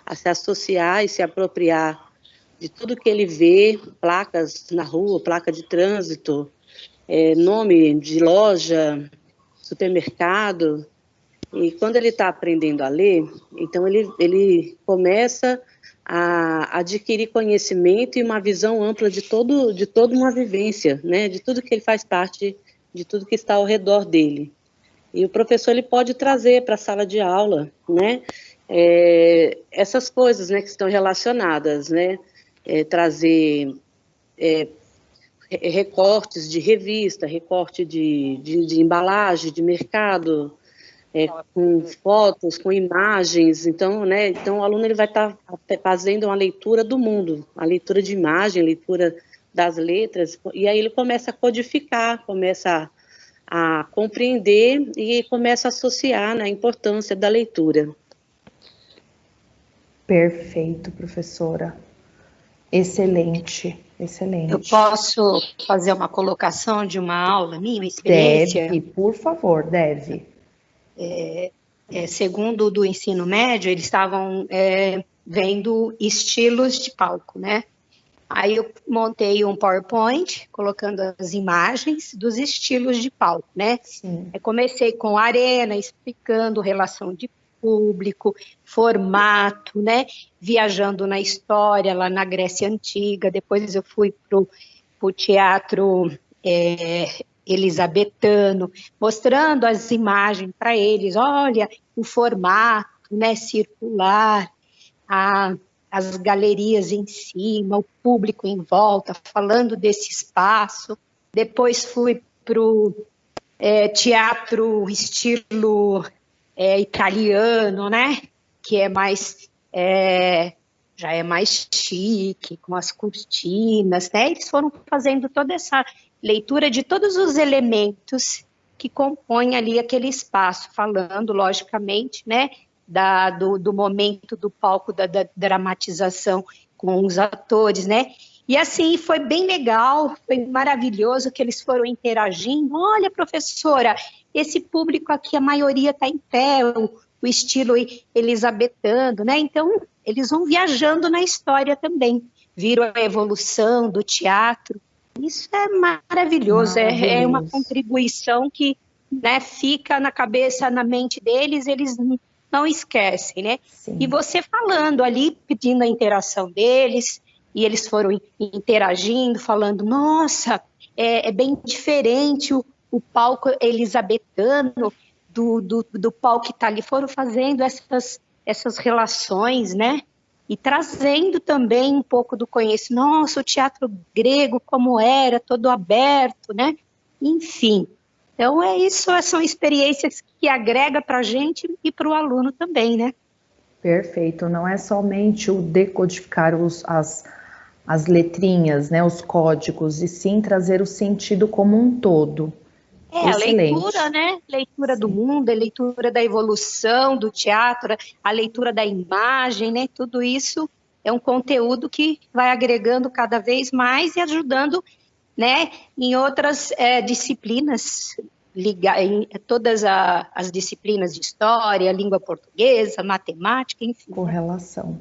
a se associar e se apropriar de tudo que ele vê, placas na rua, placa de trânsito, nome de loja, supermercado. E quando ele está aprendendo a ler, então ele começa a adquirir conhecimento e uma visão ampla de toda uma vivência, né? De tudo que ele faz parte, de tudo que está ao redor dele. E o professor ele pode trazer para a sala de aula, né? Essas coisas, né, que estão relacionadas, né? Trazer recortes de revista, recorte de embalagem, de mercado, com fotos, com imagens. Então, né, então o aluno ele vai estar fazendo uma leitura do mundo, a leitura de imagem, a leitura das letras, e aí ele começa a codificar, começa a compreender e começa a associar, né, a importância da leitura. Perfeito, professora. Excelente, excelente. Eu posso fazer uma colocação de uma aula minha, uma experiência? Deve, por favor, deve. Segundo do ensino médio, eles estavam vendo estilos de palco, né? Aí eu montei um PowerPoint, colocando as imagens dos estilos de palco, né? Sim. Eu comecei com arena, explicando relação de público, formato, né? Viajando na história, lá na Grécia Antiga. Depois eu fui para o teatro elisabetano, mostrando as imagens para eles. Olha, o formato, né? Circular, as galerias em cima, o público em volta, falando desse espaço. Depois fui para o teatro estilo italiano, né? Que é mais já é mais chique, com as cortinas, né? Eles foram fazendo toda essa leitura de todos os elementos que compõem ali aquele espaço, falando, logicamente, né? Do momento do palco, da dramatização com os atores, né? E assim, foi bem legal, foi maravilhoso que eles foram interagindo. Olha, professora, esse público aqui, a maioria está em pé, o estilo elisabetano, né? Então, eles vão viajando na história também. Viram a evolução do teatro. Isso é maravilhoso, é uma contribuição que, né, fica na cabeça, na mente deles, eles não esquecem, né? Sim. E você falando ali, pedindo a interação deles, e eles foram interagindo, falando, nossa, é bem diferente o palco elisabetano do palco que está ali. Foram fazendo essas relações, né? E trazendo também um pouco do conhecimento. Nossa, o teatro grego, como era, todo aberto, né? Enfim. Então, é isso, são experiências que agrega para a gente e para o aluno também, né? Perfeito, não é somente o decodificar as letrinhas, né, os códigos, e sim trazer o sentido como um todo. A leitura, né? Leitura do mundo, a leitura da evolução do teatro, a leitura da imagem, né? Tudo isso é um conteúdo que vai agregando cada vez mais e ajudando, né, em outras disciplinas todas as disciplinas de história, língua portuguesa, matemática, enfim. Correlação.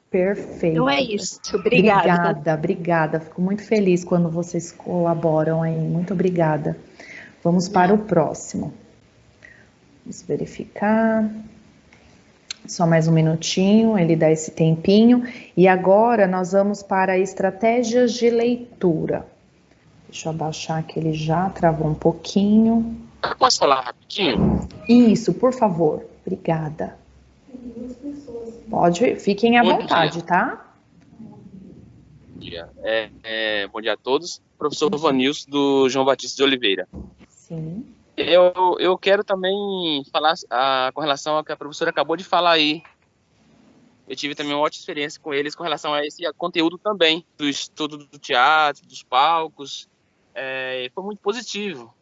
Perfeito. Então é isso. Obrigada. Obrigada. Fico muito feliz quando vocês colaboram aí. Muito obrigada. Vamos para o próximo. Vamos verificar. Só mais um minutinho, ele dá esse tempinho. E agora nós vamos para estratégias de leitura. Deixa eu abaixar que ele já travou um pouquinho. Posso falar rapidinho? Isso, por favor. Obrigada. Pode, fiquem à vontade, tá? Bom dia. Bom dia a todos. Professor Vanilson, do João Batista de Oliveira. Sim. Eu quero também falar com relação ao que a professora acabou de falar aí. Eu tive também uma ótima experiência com eles com relação a esse conteúdo também, do estudo do teatro, dos palcos. Foi muito positivo.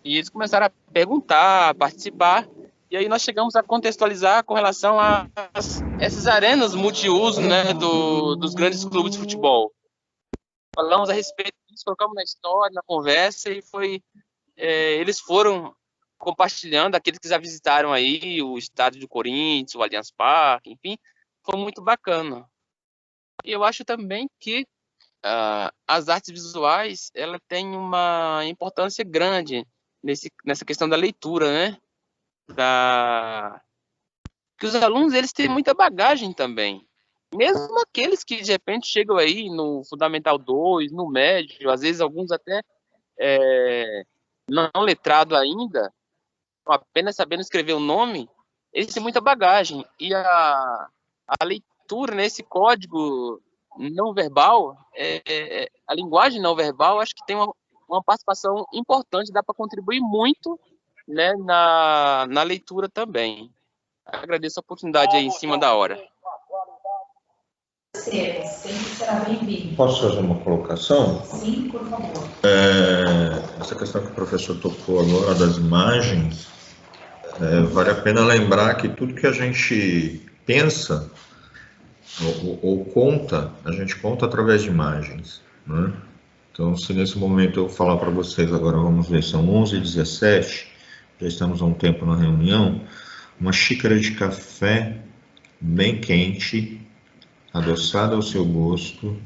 E eles começaram a perguntar, a participar, e aí nós chegamos a contextualizar com relação a essas arenas multiuso, né, dos grandes clubes de futebol. Falamos a respeito disso, colocamos na história, na conversa, e eles foram compartilhando, aqueles que já visitaram aí o estádio do Corinthians, o Allianz Parque, enfim, foi muito bacana. E eu acho também que as artes visuais, ela tem uma importância grande nessa questão da leitura, né? Que os alunos, eles têm muita bagagem também. Mesmo aqueles que, de repente, chegam aí no Fundamental 2, no médio, às vezes alguns até não letrado ainda, apenas sabendo escrever o nome, eles têm muita bagagem. E a leitura nesse código não verbal, a linguagem não verbal, acho que tem uma participação importante, dá para contribuir muito, né, na leitura também. Agradeço a oportunidade aí em cima da hora. Sempre será bem-vindo. Posso fazer uma colocação? Sim, por favor. Essa questão que o professor tocou agora das imagens, vale a pena lembrar que tudo que a gente pensa ou conta, a gente conta através de imagens, né? Então, se nesse momento eu falar para vocês, agora vamos ver, são 11h17, já estamos há um tempo na reunião, uma xícara de café bem quente, adoçada ao seu gosto,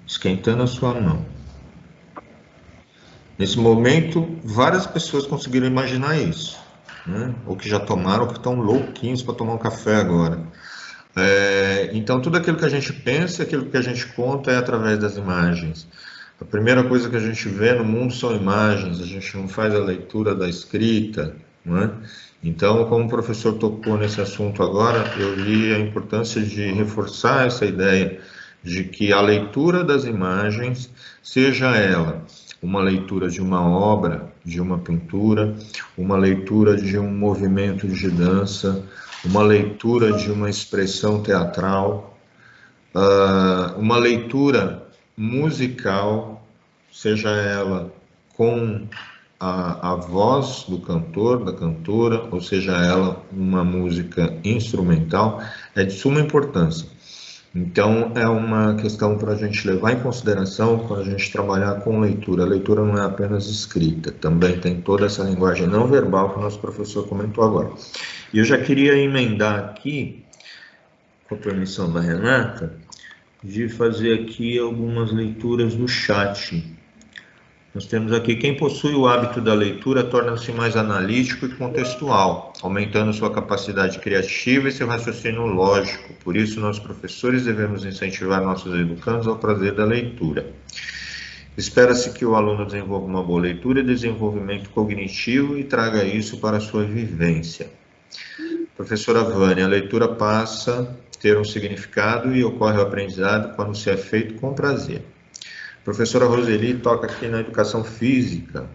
esquentando a sua mão. Nesse momento, várias pessoas conseguiram imaginar isso, né? Ou que já tomaram, ou que estão louquinhos para tomar um café agora. Então, tudo aquilo que a gente pensa, aquilo que a gente conta é através das imagens. A primeira coisa que a gente vê no mundo são imagens, a gente não faz a leitura da escrita, não é? Então, como o professor tocou nesse assunto agora, eu vi a importância de reforçar essa ideia de que a leitura das imagens, seja ela uma leitura de uma obra, de uma pintura, uma leitura de um movimento de dança, uma leitura de uma expressão teatral, uma leitura musical, seja ela com a voz do cantor, da cantora, ou seja ela uma música instrumental, é de suma importância. Então, é uma questão para a gente levar em consideração quando a gente trabalhar com leitura. A leitura não é apenas escrita, também tem toda essa linguagem não verbal que o nosso professor comentou agora. E eu já queria emendar aqui, com a permissão da Renata, de fazer aqui algumas leituras do chat. Nós temos aqui, quem possui o hábito da leitura torna-se mais analítico e contextual, aumentando sua capacidade criativa e seu raciocínio lógico. Por isso, nós professores devemos incentivar nossos educandos ao prazer da leitura. Espera-se que o aluno desenvolva uma boa leitura e desenvolvimento cognitivo e traga isso para a sua vivência. Professora Vânia, a leitura passa a ter um significado e ocorre o aprendizado quando se é feito com prazer. Professora Roseli toca aqui na educação física,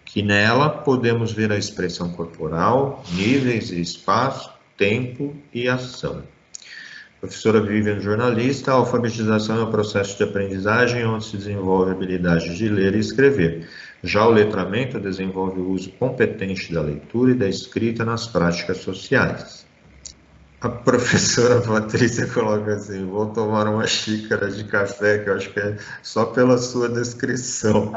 que nela podemos ver a expressão corporal, níveis e espaço, tempo e ação. Professora Vivian, jornalista, a alfabetização é um processo de aprendizagem onde se desenvolve a habilidade de ler e escrever. Já o letramento desenvolve o uso competente da leitura e da escrita nas práticas sociais. A professora Patrícia coloca assim: vou tomar uma xícara de café, que eu acho que é só pela sua descrição.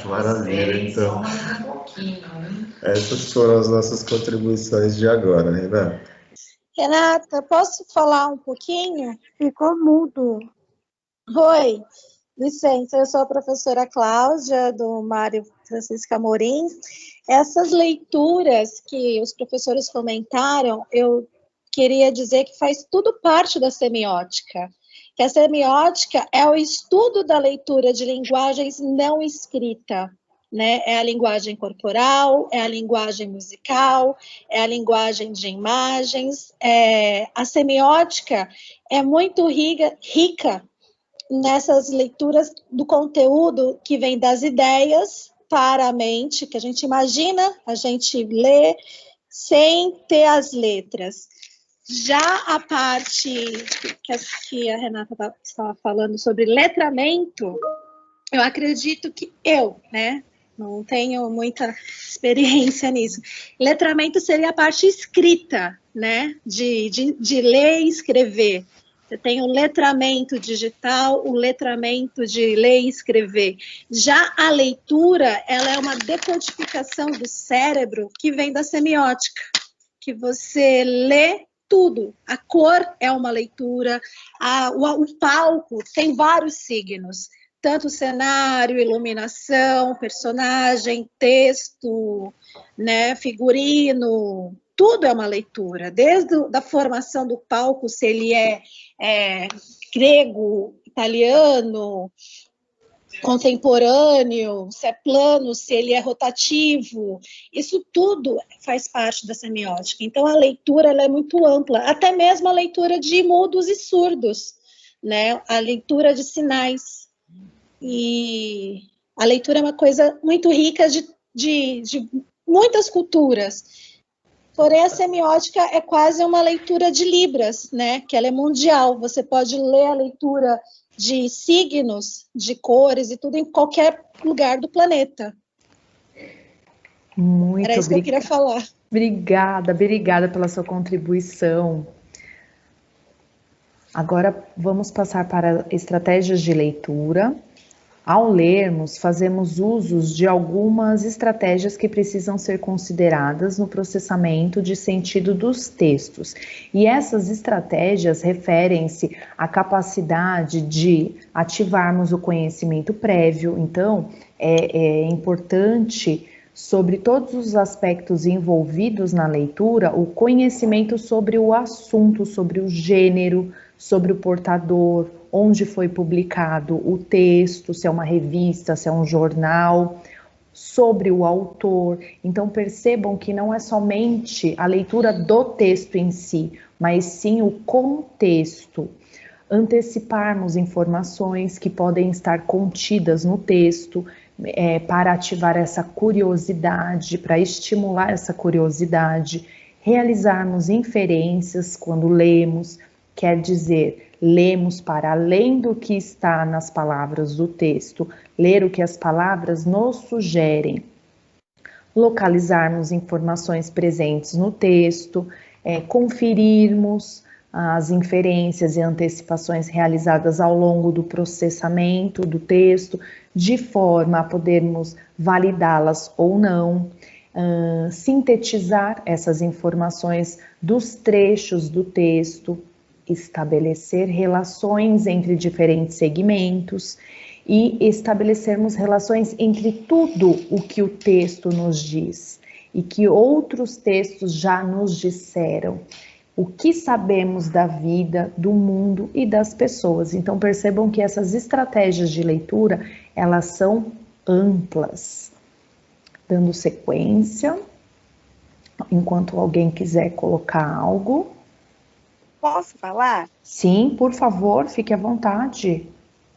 Maravilha, então. Um pouquinho, hein? Essas foram as nossas contribuições de agora, Renata. Renata, posso falar um pouquinho? Ficou mudo. Oi, licença, eu sou a professora Cláudia, do Mário Francisco Amorim. Essas leituras que os professores comentaram, eu queria dizer que faz tudo parte da semiótica. Que a semiótica é o estudo da leitura de linguagens não escrita, né? É a linguagem corporal, é a linguagem musical, é a linguagem de imagens. A semiótica é muito rica nessas leituras do conteúdo que vem das ideias para a mente, que a gente imagina, a gente lê sem ter as letras. Já a parte que a Renata estava falando sobre letramento, eu acredito que né, não tenho muita experiência nisso. Letramento seria a parte escrita, né, de ler e escrever. Você tem o letramento digital, o letramento de ler e escrever. Já a leitura, ela é uma decodificação do cérebro que vem da semiótica, que você lê tudo. A cor é uma leitura, o palco tem vários signos, tanto cenário, iluminação, personagem, texto, né, figurino, tudo é uma leitura, desde a formação do palco, se ele é grego, italiano, contemporâneo, se é plano, se ele é rotativo, isso tudo faz parte da semiótica. Então, a leitura ela é muito ampla, até mesmo a leitura de mudos e surdos, né? A leitura de sinais. E a leitura é uma coisa muito rica de muitas culturas. Porém, a semiótica é quase uma leitura de Libras, né? Que ela é mundial. Você pode ler a leitura de signos, de cores e tudo em qualquer lugar do planeta. Muito Era isso que eu queria falar. Obrigada pela sua contribuição. Agora vamos passar para estratégias de leitura. Ao lermos, fazemos usos de algumas estratégias que precisam ser consideradas no processamento de sentido dos textos. E essas estratégias referem-se à capacidade de ativarmos o conhecimento prévio. Então, é importante, sobre todos os aspectos envolvidos na leitura, o conhecimento sobre o assunto, sobre o gênero, sobre o portador, onde foi publicado o texto, se é uma revista, se é um jornal, sobre o autor. Então percebam que não é somente a leitura do texto em si, mas sim o contexto. Anteciparmos informações que podem estar contidas no texto, para ativar essa curiosidade, para estimular essa curiosidade, realizarmos inferências quando lemos, quer dizer, lemos para além do que está nas palavras do texto, ler o que as palavras nos sugerem, localizarmos informações presentes no texto, conferirmos as inferências e antecipações realizadas ao longo do processamento do texto, de forma a podermos validá-las ou não, sintetizar essas informações dos trechos do texto, estabelecer relações entre diferentes segmentos e estabelecermos relações entre tudo o que o texto nos diz e que outros textos já nos disseram. O que sabemos da vida, do mundo e das pessoas. Então percebam que essas estratégias de leitura, elas são amplas. Dando sequência, enquanto alguém quiser colocar algo. Posso falar? Sim, por favor, fique à vontade.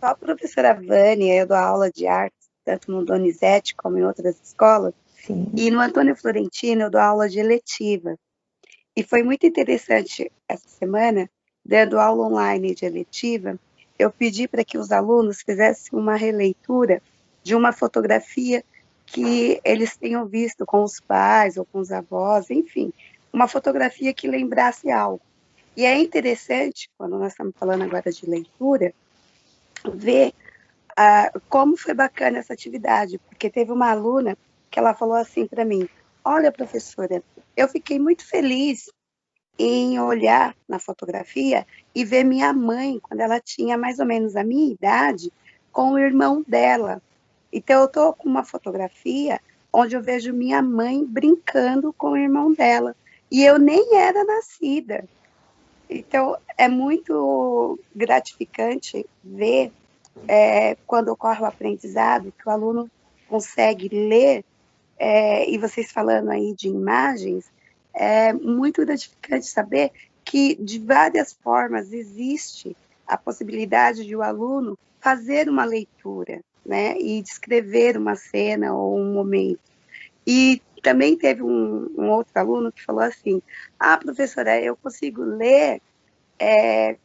Só a professora Vânia, eu dou aula de arte, tanto no Donizete como em outras escolas. Sim. E no Antônio Florentino eu dou aula de eletiva. E foi muito interessante essa semana, dando aula online de eletiva, eu pedi para que os alunos fizessem uma releitura de uma fotografia que eles tenham visto com os pais ou com os avós, enfim, uma fotografia que lembrasse algo. E é interessante, quando nós estamos falando agora de leitura, ver como foi bacana essa atividade, porque teve uma aluna que ela falou assim para mim: olha, professora, eu fiquei muito feliz em olhar na fotografia e ver minha mãe, quando ela tinha mais ou menos a minha idade, com o irmão dela. Então, eu estou com uma fotografia onde eu vejo minha mãe brincando com o irmão dela, e eu nem era nascida. Então, é muito gratificante ver quando ocorre o aprendizado, que o aluno consegue ler, e vocês falando aí de imagens, é muito gratificante saber que, de várias formas, existe a possibilidade de o aluno fazer uma leitura, né, e descrever uma cena ou um momento. E também teve um outro aluno que falou assim: professora, eu consigo ler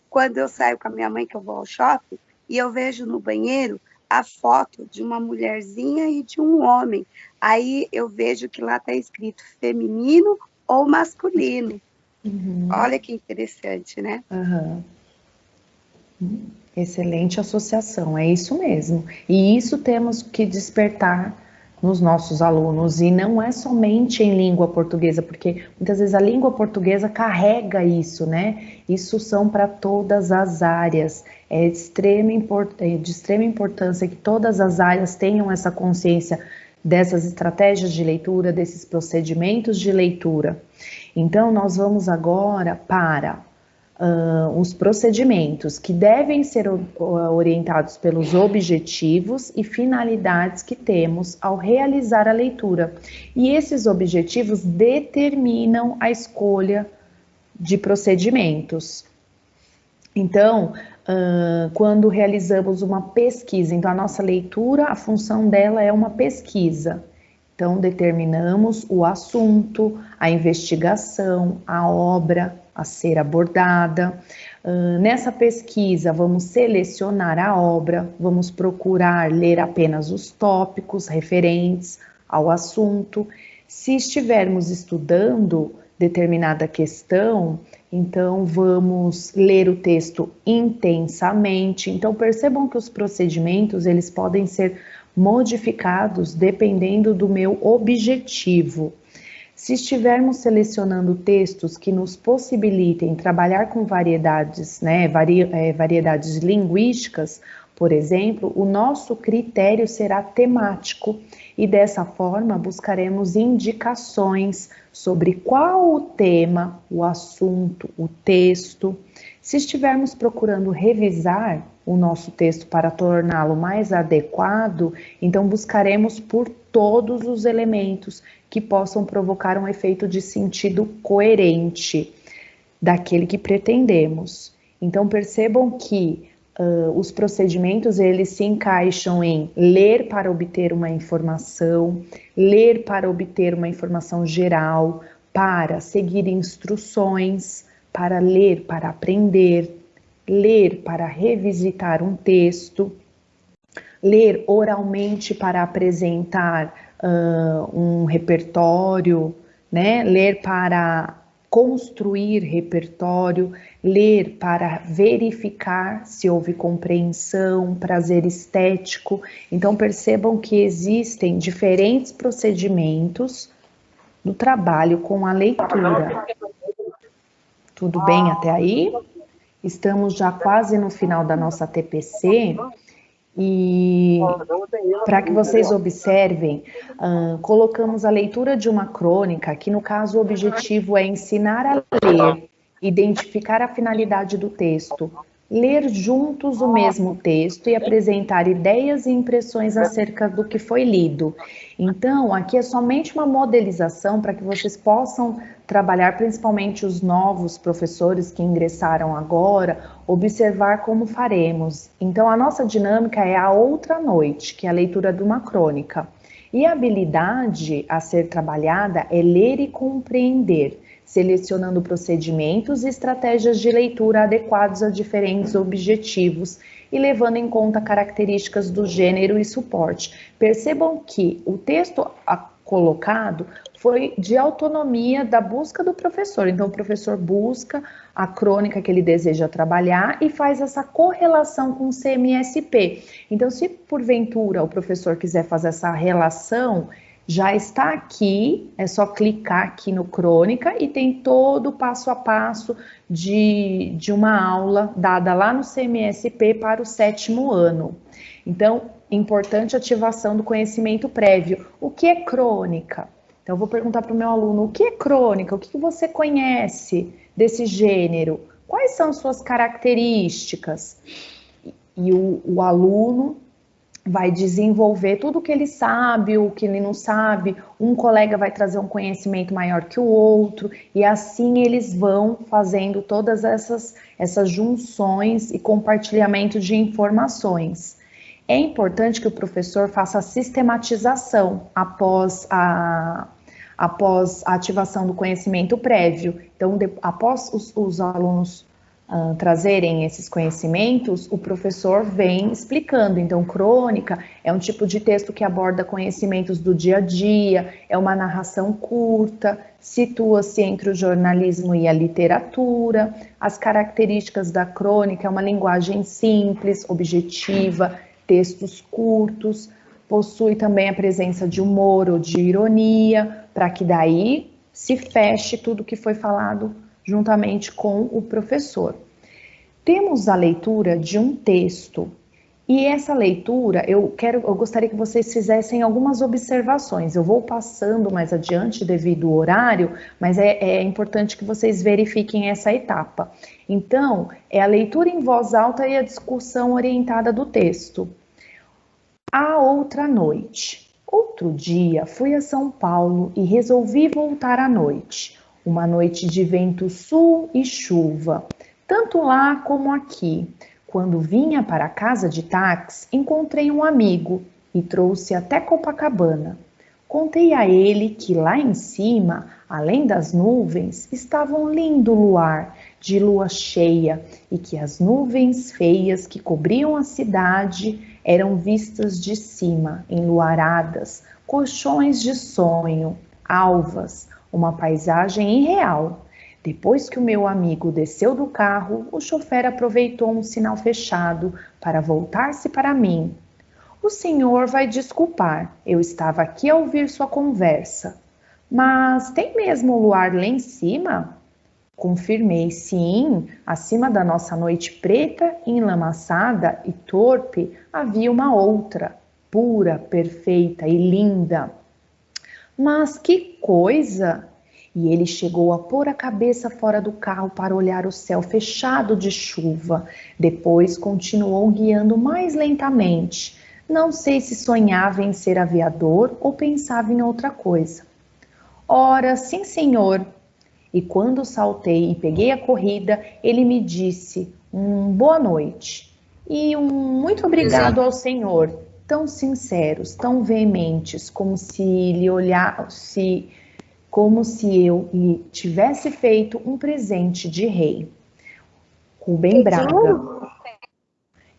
quando eu saio com a minha mãe, que eu vou ao shopping, e eu vejo no banheiro a foto de uma mulherzinha e de um homem. Aí eu vejo que lá está escrito feminino ou masculino. Olha que interessante, né? Excelente associação, é isso mesmo. E isso temos que despertar nos nossos alunos, e não é somente em língua portuguesa, porque muitas vezes a língua portuguesa carrega isso, né? Isso são para todas as áreas, é de extrema importância que todas as áreas tenham essa consciência dessas estratégias de leitura, desses procedimentos de leitura. Então, nós vamos agora para os procedimentos que devem ser orientados pelos objetivos e finalidades que temos ao realizar a leitura. E esses objetivos determinam a escolha de procedimentos. Então, quando realizamos uma pesquisa, então a nossa leitura, a função dela é uma pesquisa. Então, determinamos o assunto, a investigação, a obra a ser abordada. Nessa pesquisa, vamos selecionar a obra, vamos procurar ler apenas os tópicos referentes ao assunto. Se estivermos estudando determinada questão, então vamos ler o texto intensamente. Então, percebam que os procedimentos, eles podem ser modificados dependendo do meu objetivo. Se estivermos selecionando textos que nos possibilitem trabalhar com variedades, né, variedades linguísticas, por exemplo, o nosso critério será temático e dessa forma buscaremos indicações sobre qual o tema, o assunto, o texto. Se estivermos procurando revisar o nosso texto para torná-lo mais adequado, então buscaremos por todos os elementos que possam provocar um efeito de sentido coerente daquele que pretendemos. Então percebam que os procedimentos, eles se encaixam em ler para obter uma informação, ler para obter uma informação geral, para seguir instruções, para ler para aprender, ler para revisitar um texto, ler oralmente para apresentar um repertório, né? Ler para construir repertório, ler para verificar se houve compreensão, prazer estético. Então percebam que existem diferentes procedimentos do trabalho com a leitura. Tudo bem até aí? Estamos já quase no final da nossa TPC e para que vocês observem, colocamos a leitura de uma crônica, que no caso o objetivo é ensinar a ler, identificar a finalidade do texto, ler juntos o mesmo texto e apresentar ideias e impressões acerca do que foi lido. Então, aqui é somente uma modelização para que vocês possam trabalhar, principalmente os novos professores que ingressaram agora, observar como faremos. Então, a nossa dinâmica é a outra noite, que é a leitura de uma crônica. E a habilidade a ser trabalhada é ler e compreender, selecionando procedimentos e estratégias de leitura adequados a diferentes objetivos e levando em conta características do gênero e suporte. Percebam que o texto colocado foi de autonomia da busca do professor. Então, o professor busca a crônica que ele deseja trabalhar e faz essa correlação com o CMSP. Então, se porventura o professor quiser fazer essa relação, já está aqui, é só clicar aqui no crônica e tem todo o passo a passo de uma aula dada lá no CMSP para o 7º ano. Então, importante ativação do conhecimento prévio. O que é crônica? Então, eu vou perguntar para o meu aluno, o que é crônica? O que você conhece desse gênero? Quais são suas características? E o aluno vai desenvolver tudo o que ele sabe, o que ele não sabe, um colega vai trazer um conhecimento maior que o outro, e assim eles vão fazendo todas essas junções e compartilhamento de informações. É importante que o professor faça a sistematização após a ativação do conhecimento prévio. Então, após os alunos trazerem esses conhecimentos, o professor vem explicando. Então, crônica é um tipo de texto que aborda conhecimentos do dia a dia, é uma narração curta, situa-se entre o jornalismo e a literatura. As características da crônica é uma linguagem simples, objetiva, textos curtos, possui também a presença de humor ou de ironia, para que daí se feche tudo que foi falado juntamente com o professor. Temos a leitura de um texto, e essa leitura, eu gostaria que vocês fizessem algumas observações. Eu vou passando mais adiante devido ao horário, mas é importante que vocês verifiquem essa etapa. Então, é a leitura em voz alta e a discussão orientada do texto. A outra noite. Outro dia, fui a São Paulo e resolvi voltar à noite. Uma noite de vento sul e chuva, tanto lá como aqui. Quando vinha para a casa de táxi, encontrei um amigo e trouxe até Copacabana. Contei a ele que lá em cima, além das nuvens, estava um lindo luar de lua cheia e que as nuvens feias que cobriam a cidade eram vistas de cima, enluaradas, colchões de sonho, alvas, uma paisagem irreal. Depois que o meu amigo desceu do carro, o chofer aproveitou um sinal fechado para voltar-se para mim. O senhor vai desculpar, eu estava aqui a ouvir sua conversa. Mas tem mesmo o luar lá em cima? Confirmei, sim, acima da nossa noite preta, enlamaçada e torpe, havia uma outra, pura, perfeita e linda. Mas que coisa! E ele chegou a pôr a cabeça fora do carro para olhar o céu fechado de chuva. Depois continuou guiando mais lentamente. Não sei se sonhava em ser aviador ou pensava em outra coisa. Ora, sim, senhor. E quando saltei e peguei a corrida, ele me disse boa noite e muito obrigado ao senhor. Tão sinceros, tão veementes, como se eu lhe tivesse feito um presente de rei. Rubem Braga.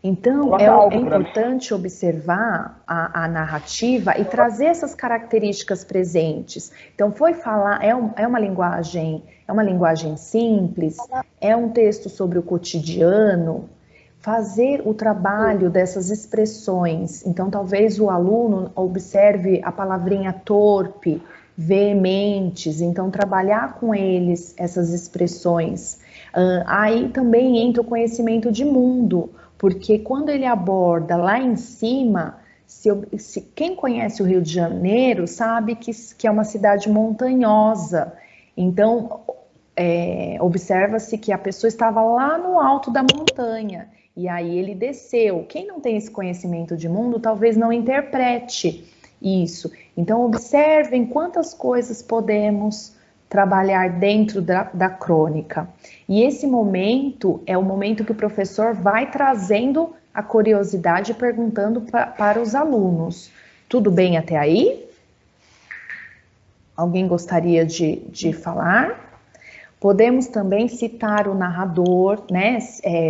Então, é importante observar a narrativa e trazer essas características presentes. Então, foi falar, é uma linguagem simples, é um texto sobre o cotidiano, fazer o trabalho dessas expressões. Então, talvez o aluno observe a palavrinha torpe, veementes, então trabalhar com eles essas expressões. Aí também entra o conhecimento de mundo, porque quando ele aborda lá em cima, quem conhece o Rio de Janeiro sabe que é uma cidade montanhosa, então observa-se que a pessoa estava lá no alto da montanha, e aí ele desceu. Quem não tem esse conhecimento de mundo talvez não interprete isso. Então observem quantas coisas podemos trabalhar dentro da crônica. E esse momento é o momento que o professor vai trazendo a curiosidade, perguntando para os alunos. Tudo bem até aí? Alguém gostaria de falar? Podemos também citar o narrador, né?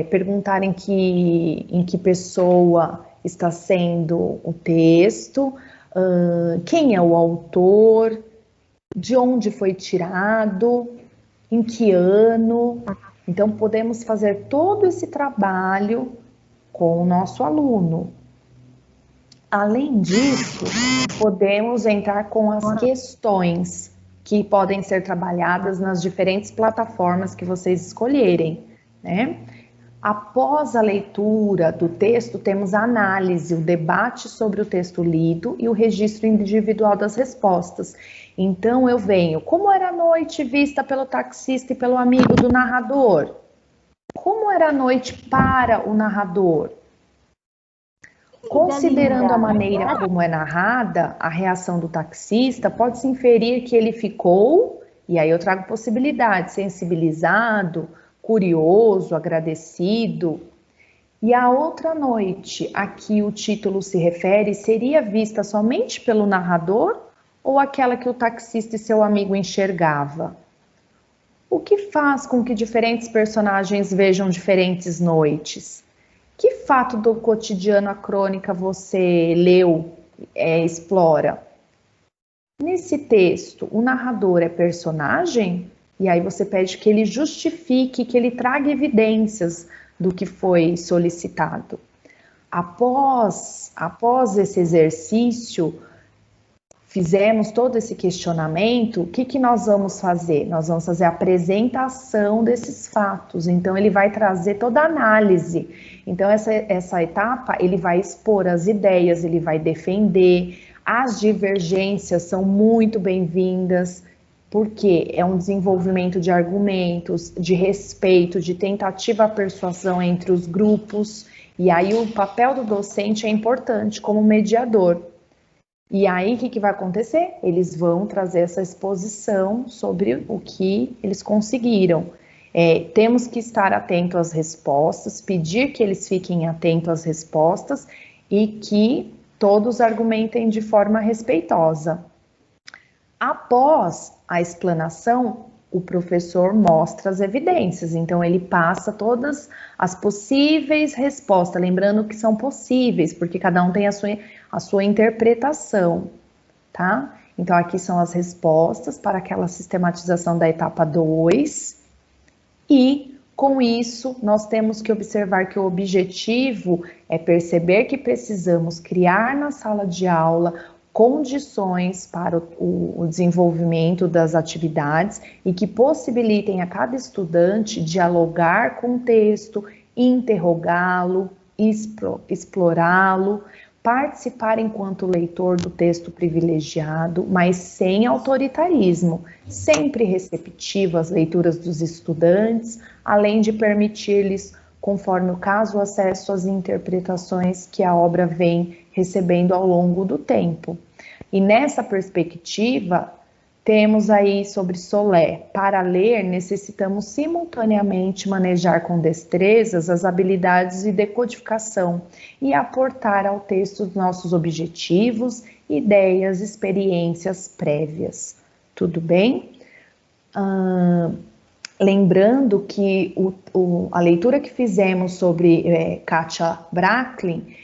Perguntar em que pessoa está sendo o texto. quem é o autor, de onde foi tirado, em que ano. Então, podemos fazer todo esse trabalho com o nosso aluno. Além disso, podemos entrar com as questões que podem ser trabalhadas nas diferentes plataformas que vocês escolherem, né? Após a leitura do texto, temos a análise, o debate sobre o texto lido e o registro individual das respostas. Então, eu venho, como era a noite vista pelo taxista e pelo amigo do narrador? Como era a noite para o narrador? Considerando a maneira como é narrada, a reação do taxista, pode-se inferir que ele ficou, e aí eu trago possibilidades, sensibilizado, curioso, agradecido. E a outra noite a que o título se refere seria vista somente pelo narrador ou aquela que o taxista e seu amigo enxergava? O que faz com que diferentes personagens vejam diferentes noites? Que fato do cotidiano a crônica você leu, explora? Nesse texto, o narrador é personagem? E aí você pede que ele justifique, que ele traga evidências do que foi solicitado. Após esse exercício, fizemos todo esse questionamento, o que nós vamos fazer? Nós vamos fazer a apresentação desses fatos, então ele vai trazer toda a análise. Então essa etapa, ele vai expor as ideias, ele vai defender, as divergências são muito bem-vindas, porque é um desenvolvimento de argumentos, de respeito, de tentativa à persuasão entre os grupos, e aí o papel do docente é importante como mediador. E aí, o que vai acontecer? Eles vão trazer essa exposição sobre o que eles conseguiram. Temos que estar atento às respostas, pedir que eles fiquem atentos às respostas e que todos argumentem de forma respeitosa. Após a explanação, o professor mostra as evidências, então ele passa todas as possíveis respostas, lembrando que são possíveis, porque cada um tem a sua interpretação, tá? Então aqui são as respostas para aquela sistematização da etapa 2, e com isso nós temos que observar que o objetivo é perceber que precisamos criar na sala de aula condições para o desenvolvimento das atividades e que possibilitem a cada estudante dialogar com o texto, interrogá-lo, explorá-lo, participar enquanto leitor do texto privilegiado, mas sem autoritarismo, sempre receptivo às leituras dos estudantes, além de permitir-lhes, conforme o caso, o acesso às interpretações que a obra vem recebendo ao longo do tempo. E nessa perspectiva, temos aí sobre Solé, para ler, necessitamos simultaneamente manejar com destrezas as habilidades de decodificação e aportar ao texto os nossos objetivos, ideias, experiências prévias. Tudo bem? Lembrando que a leitura que fizemos sobre Katia Bracklin,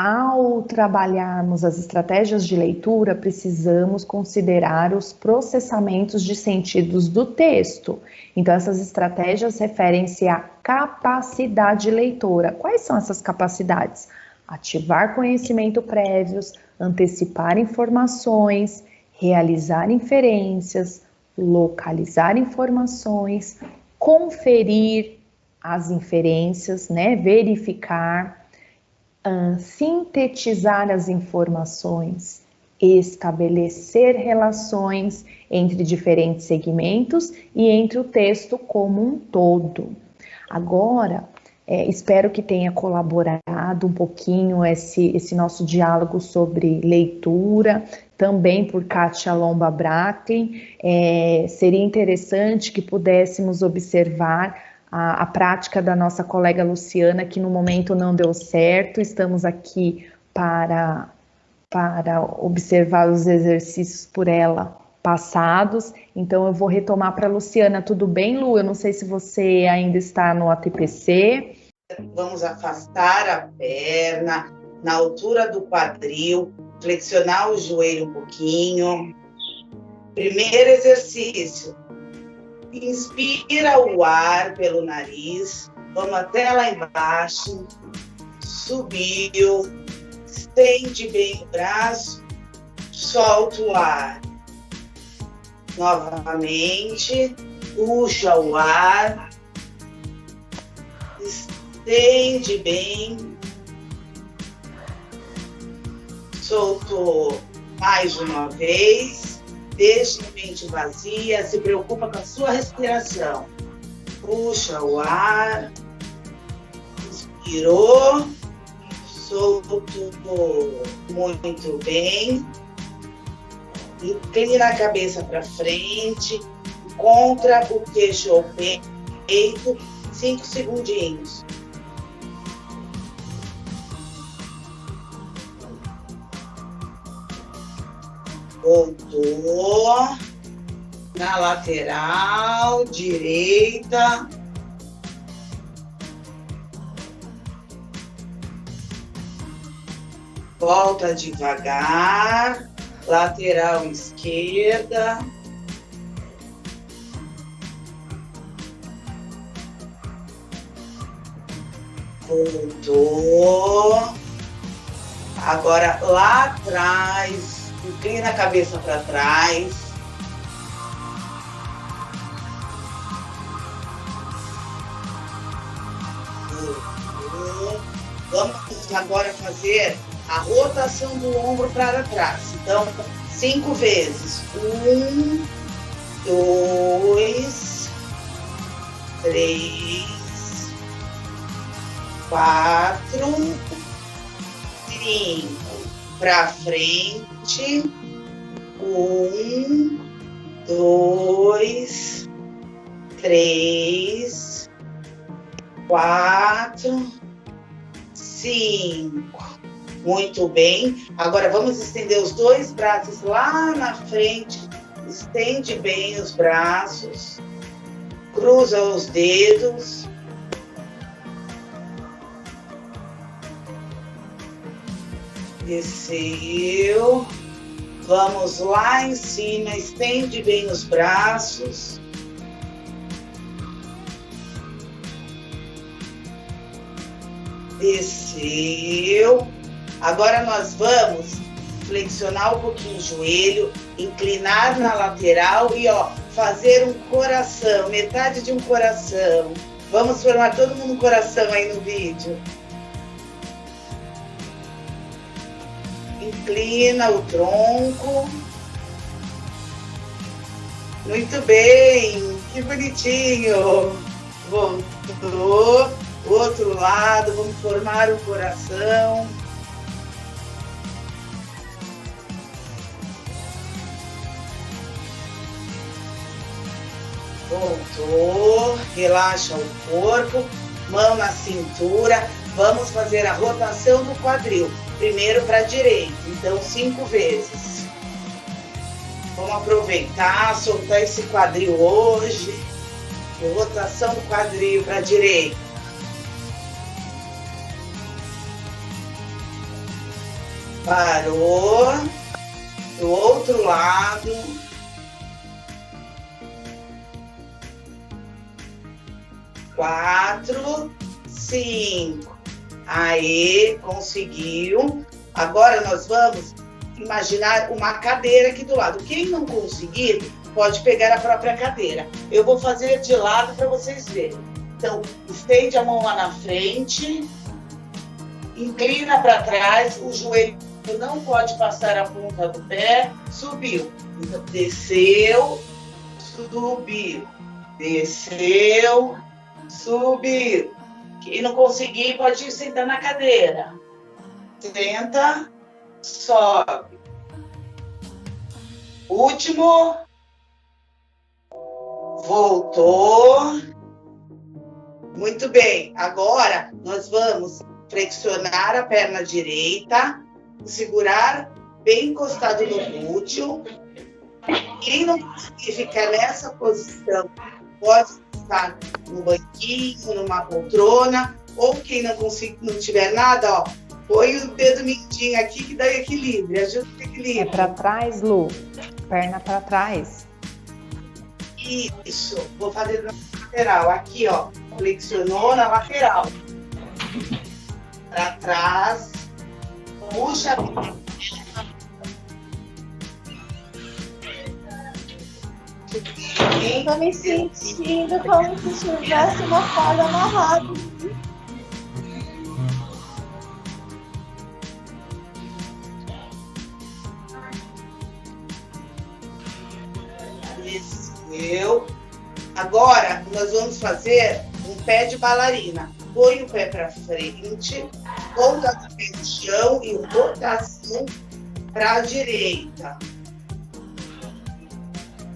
ao trabalharmos as estratégias de leitura, precisamos considerar os processamentos de sentidos do texto. Então, essas estratégias referem-se à capacidade leitora. Quais são essas capacidades? Ativar conhecimento prévios, antecipar informações, realizar inferências, localizar informações, conferir as inferências, né, verificar, sintetizar as informações, estabelecer relações entre diferentes segmentos e entre o texto como um todo. Agora, espero que tenha colaborado um pouquinho esse nosso diálogo sobre leitura, também por Katia Lomba Bracklin. Seria interessante que pudéssemos observar a prática da nossa colega Luciana, que no momento não deu certo. Estamos aqui para observar os exercícios por ela passados, então eu vou retomar para a Luciana. Tudo bem, Lu? Eu não sei se você ainda está no ATPC. Vamos afastar a perna na altura do quadril, flexionar o joelho um pouquinho. Primeiro exercício. Inspira o ar pelo nariz. Vamos até lá embaixo. Subiu. Estende bem o braço. Solta o ar. Novamente. Puxa o ar. Estende bem. Soltou mais uma vez. Deixa a mente vazia. Se preocupa com a sua respiração. Puxa o ar. Inspirou. Soltou muito bem. Inclina a cabeça para frente. Contra o queixo ao peito. 5 segundinhos. Voltou. Na lateral, direita. Volta devagar. Lateral esquerda. Voltou. Agora lá atrás. Inclina a cabeça para trás. Vamos agora fazer a rotação do ombro para trás. Então, 5 vezes. 1, 2, 3, 4, 5. Para frente. 1, 2, 3, 4, 5. Muito bem. Agora vamos estender os 2 braços lá na frente. Estende bem os braços. Cruza os dedos. Desceu. Vamos lá em cima. Estende bem os braços. Desceu. Agora nós vamos flexionar um pouquinho o joelho, inclinar na lateral e fazer um coração, metade de um coração. Vamos formar todo mundo um coração aí no vídeo. Inclina o tronco. Muito bem, que bonitinho. Voltou. Outro lado, vamos formar o coração. Voltou, relaxa o corpo, mão na cintura. Vamos fazer a rotação do quadril. Primeiro para a direita, então 5 vezes. Vamos aproveitar, soltar esse quadril hoje. Rotação do quadril para a direita. Parou. Do outro lado. Quatro, 5. Aê, conseguiu. Agora nós vamos imaginar uma cadeira aqui do lado. Quem não conseguir, pode pegar a própria cadeira. Eu vou fazer de lado para vocês verem. Então, estende a mão lá na frente. Inclina para trás. O joelho não pode passar a ponta do pé. Subiu. Então, desceu. Subiu. Desceu. Subiu. Quem não conseguir, pode ir sentar na cadeira. Senta, sobe. Último. Voltou. Muito bem. Agora, nós vamos flexionar a perna direita, segurar bem encostado no glúteo. Quem não conseguir ficar nessa posição, pode estar no banquinho, numa poltrona, ou quem não tiver nada, Põe o dedo mindinho aqui que dá equilíbrio, ajuda o equilíbrio. É para trás, Lu. Perna para trás. Isso. Vou fazer na lateral. Aqui, ó. Flexionou na lateral. Para trás. Puxa. Eu tô me sentindo como se tivesse uma corda amarrada. Desceu. Agora, nós vamos fazer um pé de bailarina. Põe o pé para frente, ponta do pé no chão e rotação para a direita.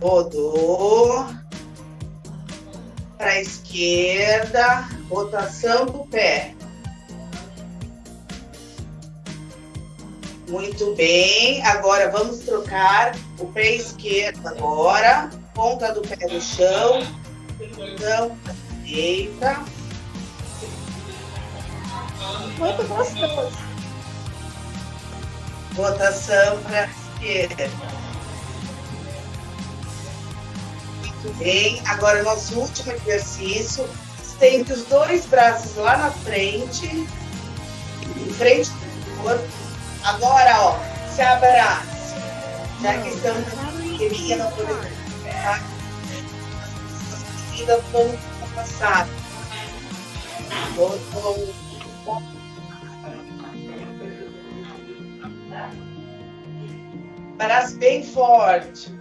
Rodou. Para a esquerda, rotação do pé. Muito bem, agora vamos trocar o pé esquerdo agora, ponta do pé no chão, rotação para a direita. Muito gostoso. Rotação para a esquerda. Muito bem, agora nosso último exercício. Estende os dois braços lá na frente, em frente do corpo. Agora, ó, se abraça. Já que estamos na queria, não podemos ficar. Ainda vamos passar. Braço bem forte.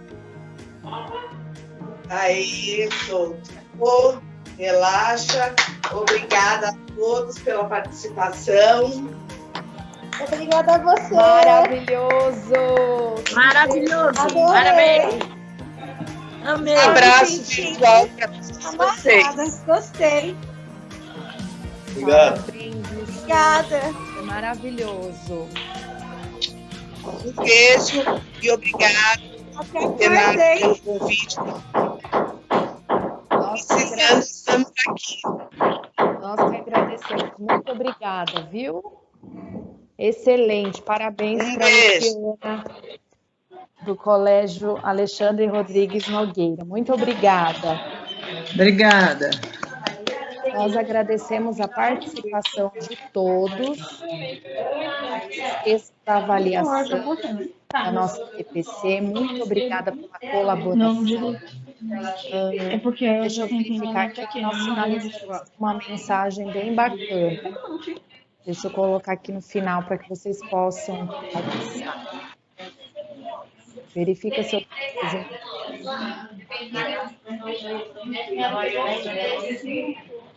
Aí, soltou, relaxa. Obrigada a todos pela participação. Obrigada a você. Maravilhoso. Maravilhoso. Adorei. Parabéns. Amei. Abraço virtual para vocês. Gostei. Obrigado. Obrigada. Foi maravilhoso. Um beijo e obrigado pelo convite. Estamos aqui. Nós que agradecemos. Muito obrigada, viu? Excelente. Parabéns para a Luciana, do Colégio Alexandre Rodrigues Nogueira. Muito obrigada. Obrigada. Nós agradecemos a participação de todos. Essa avaliação da nossa TPC. Muito obrigada pela colaboração. É porque deixa eu verificar aqui que nós finalizamos uma mensagem bem bacana. Deixa eu colocar aqui no final para que vocês possam acessar. Verifica se eu estou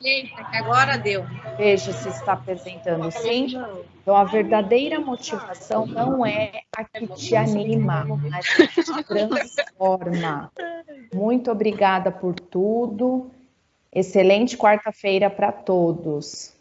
Eita, que agora deu. Veja se está apresentando sim. Então, a verdadeira motivação não é a que te anima, mas a que te transforma. Muito obrigada por tudo. Excelente quarta-feira para todos.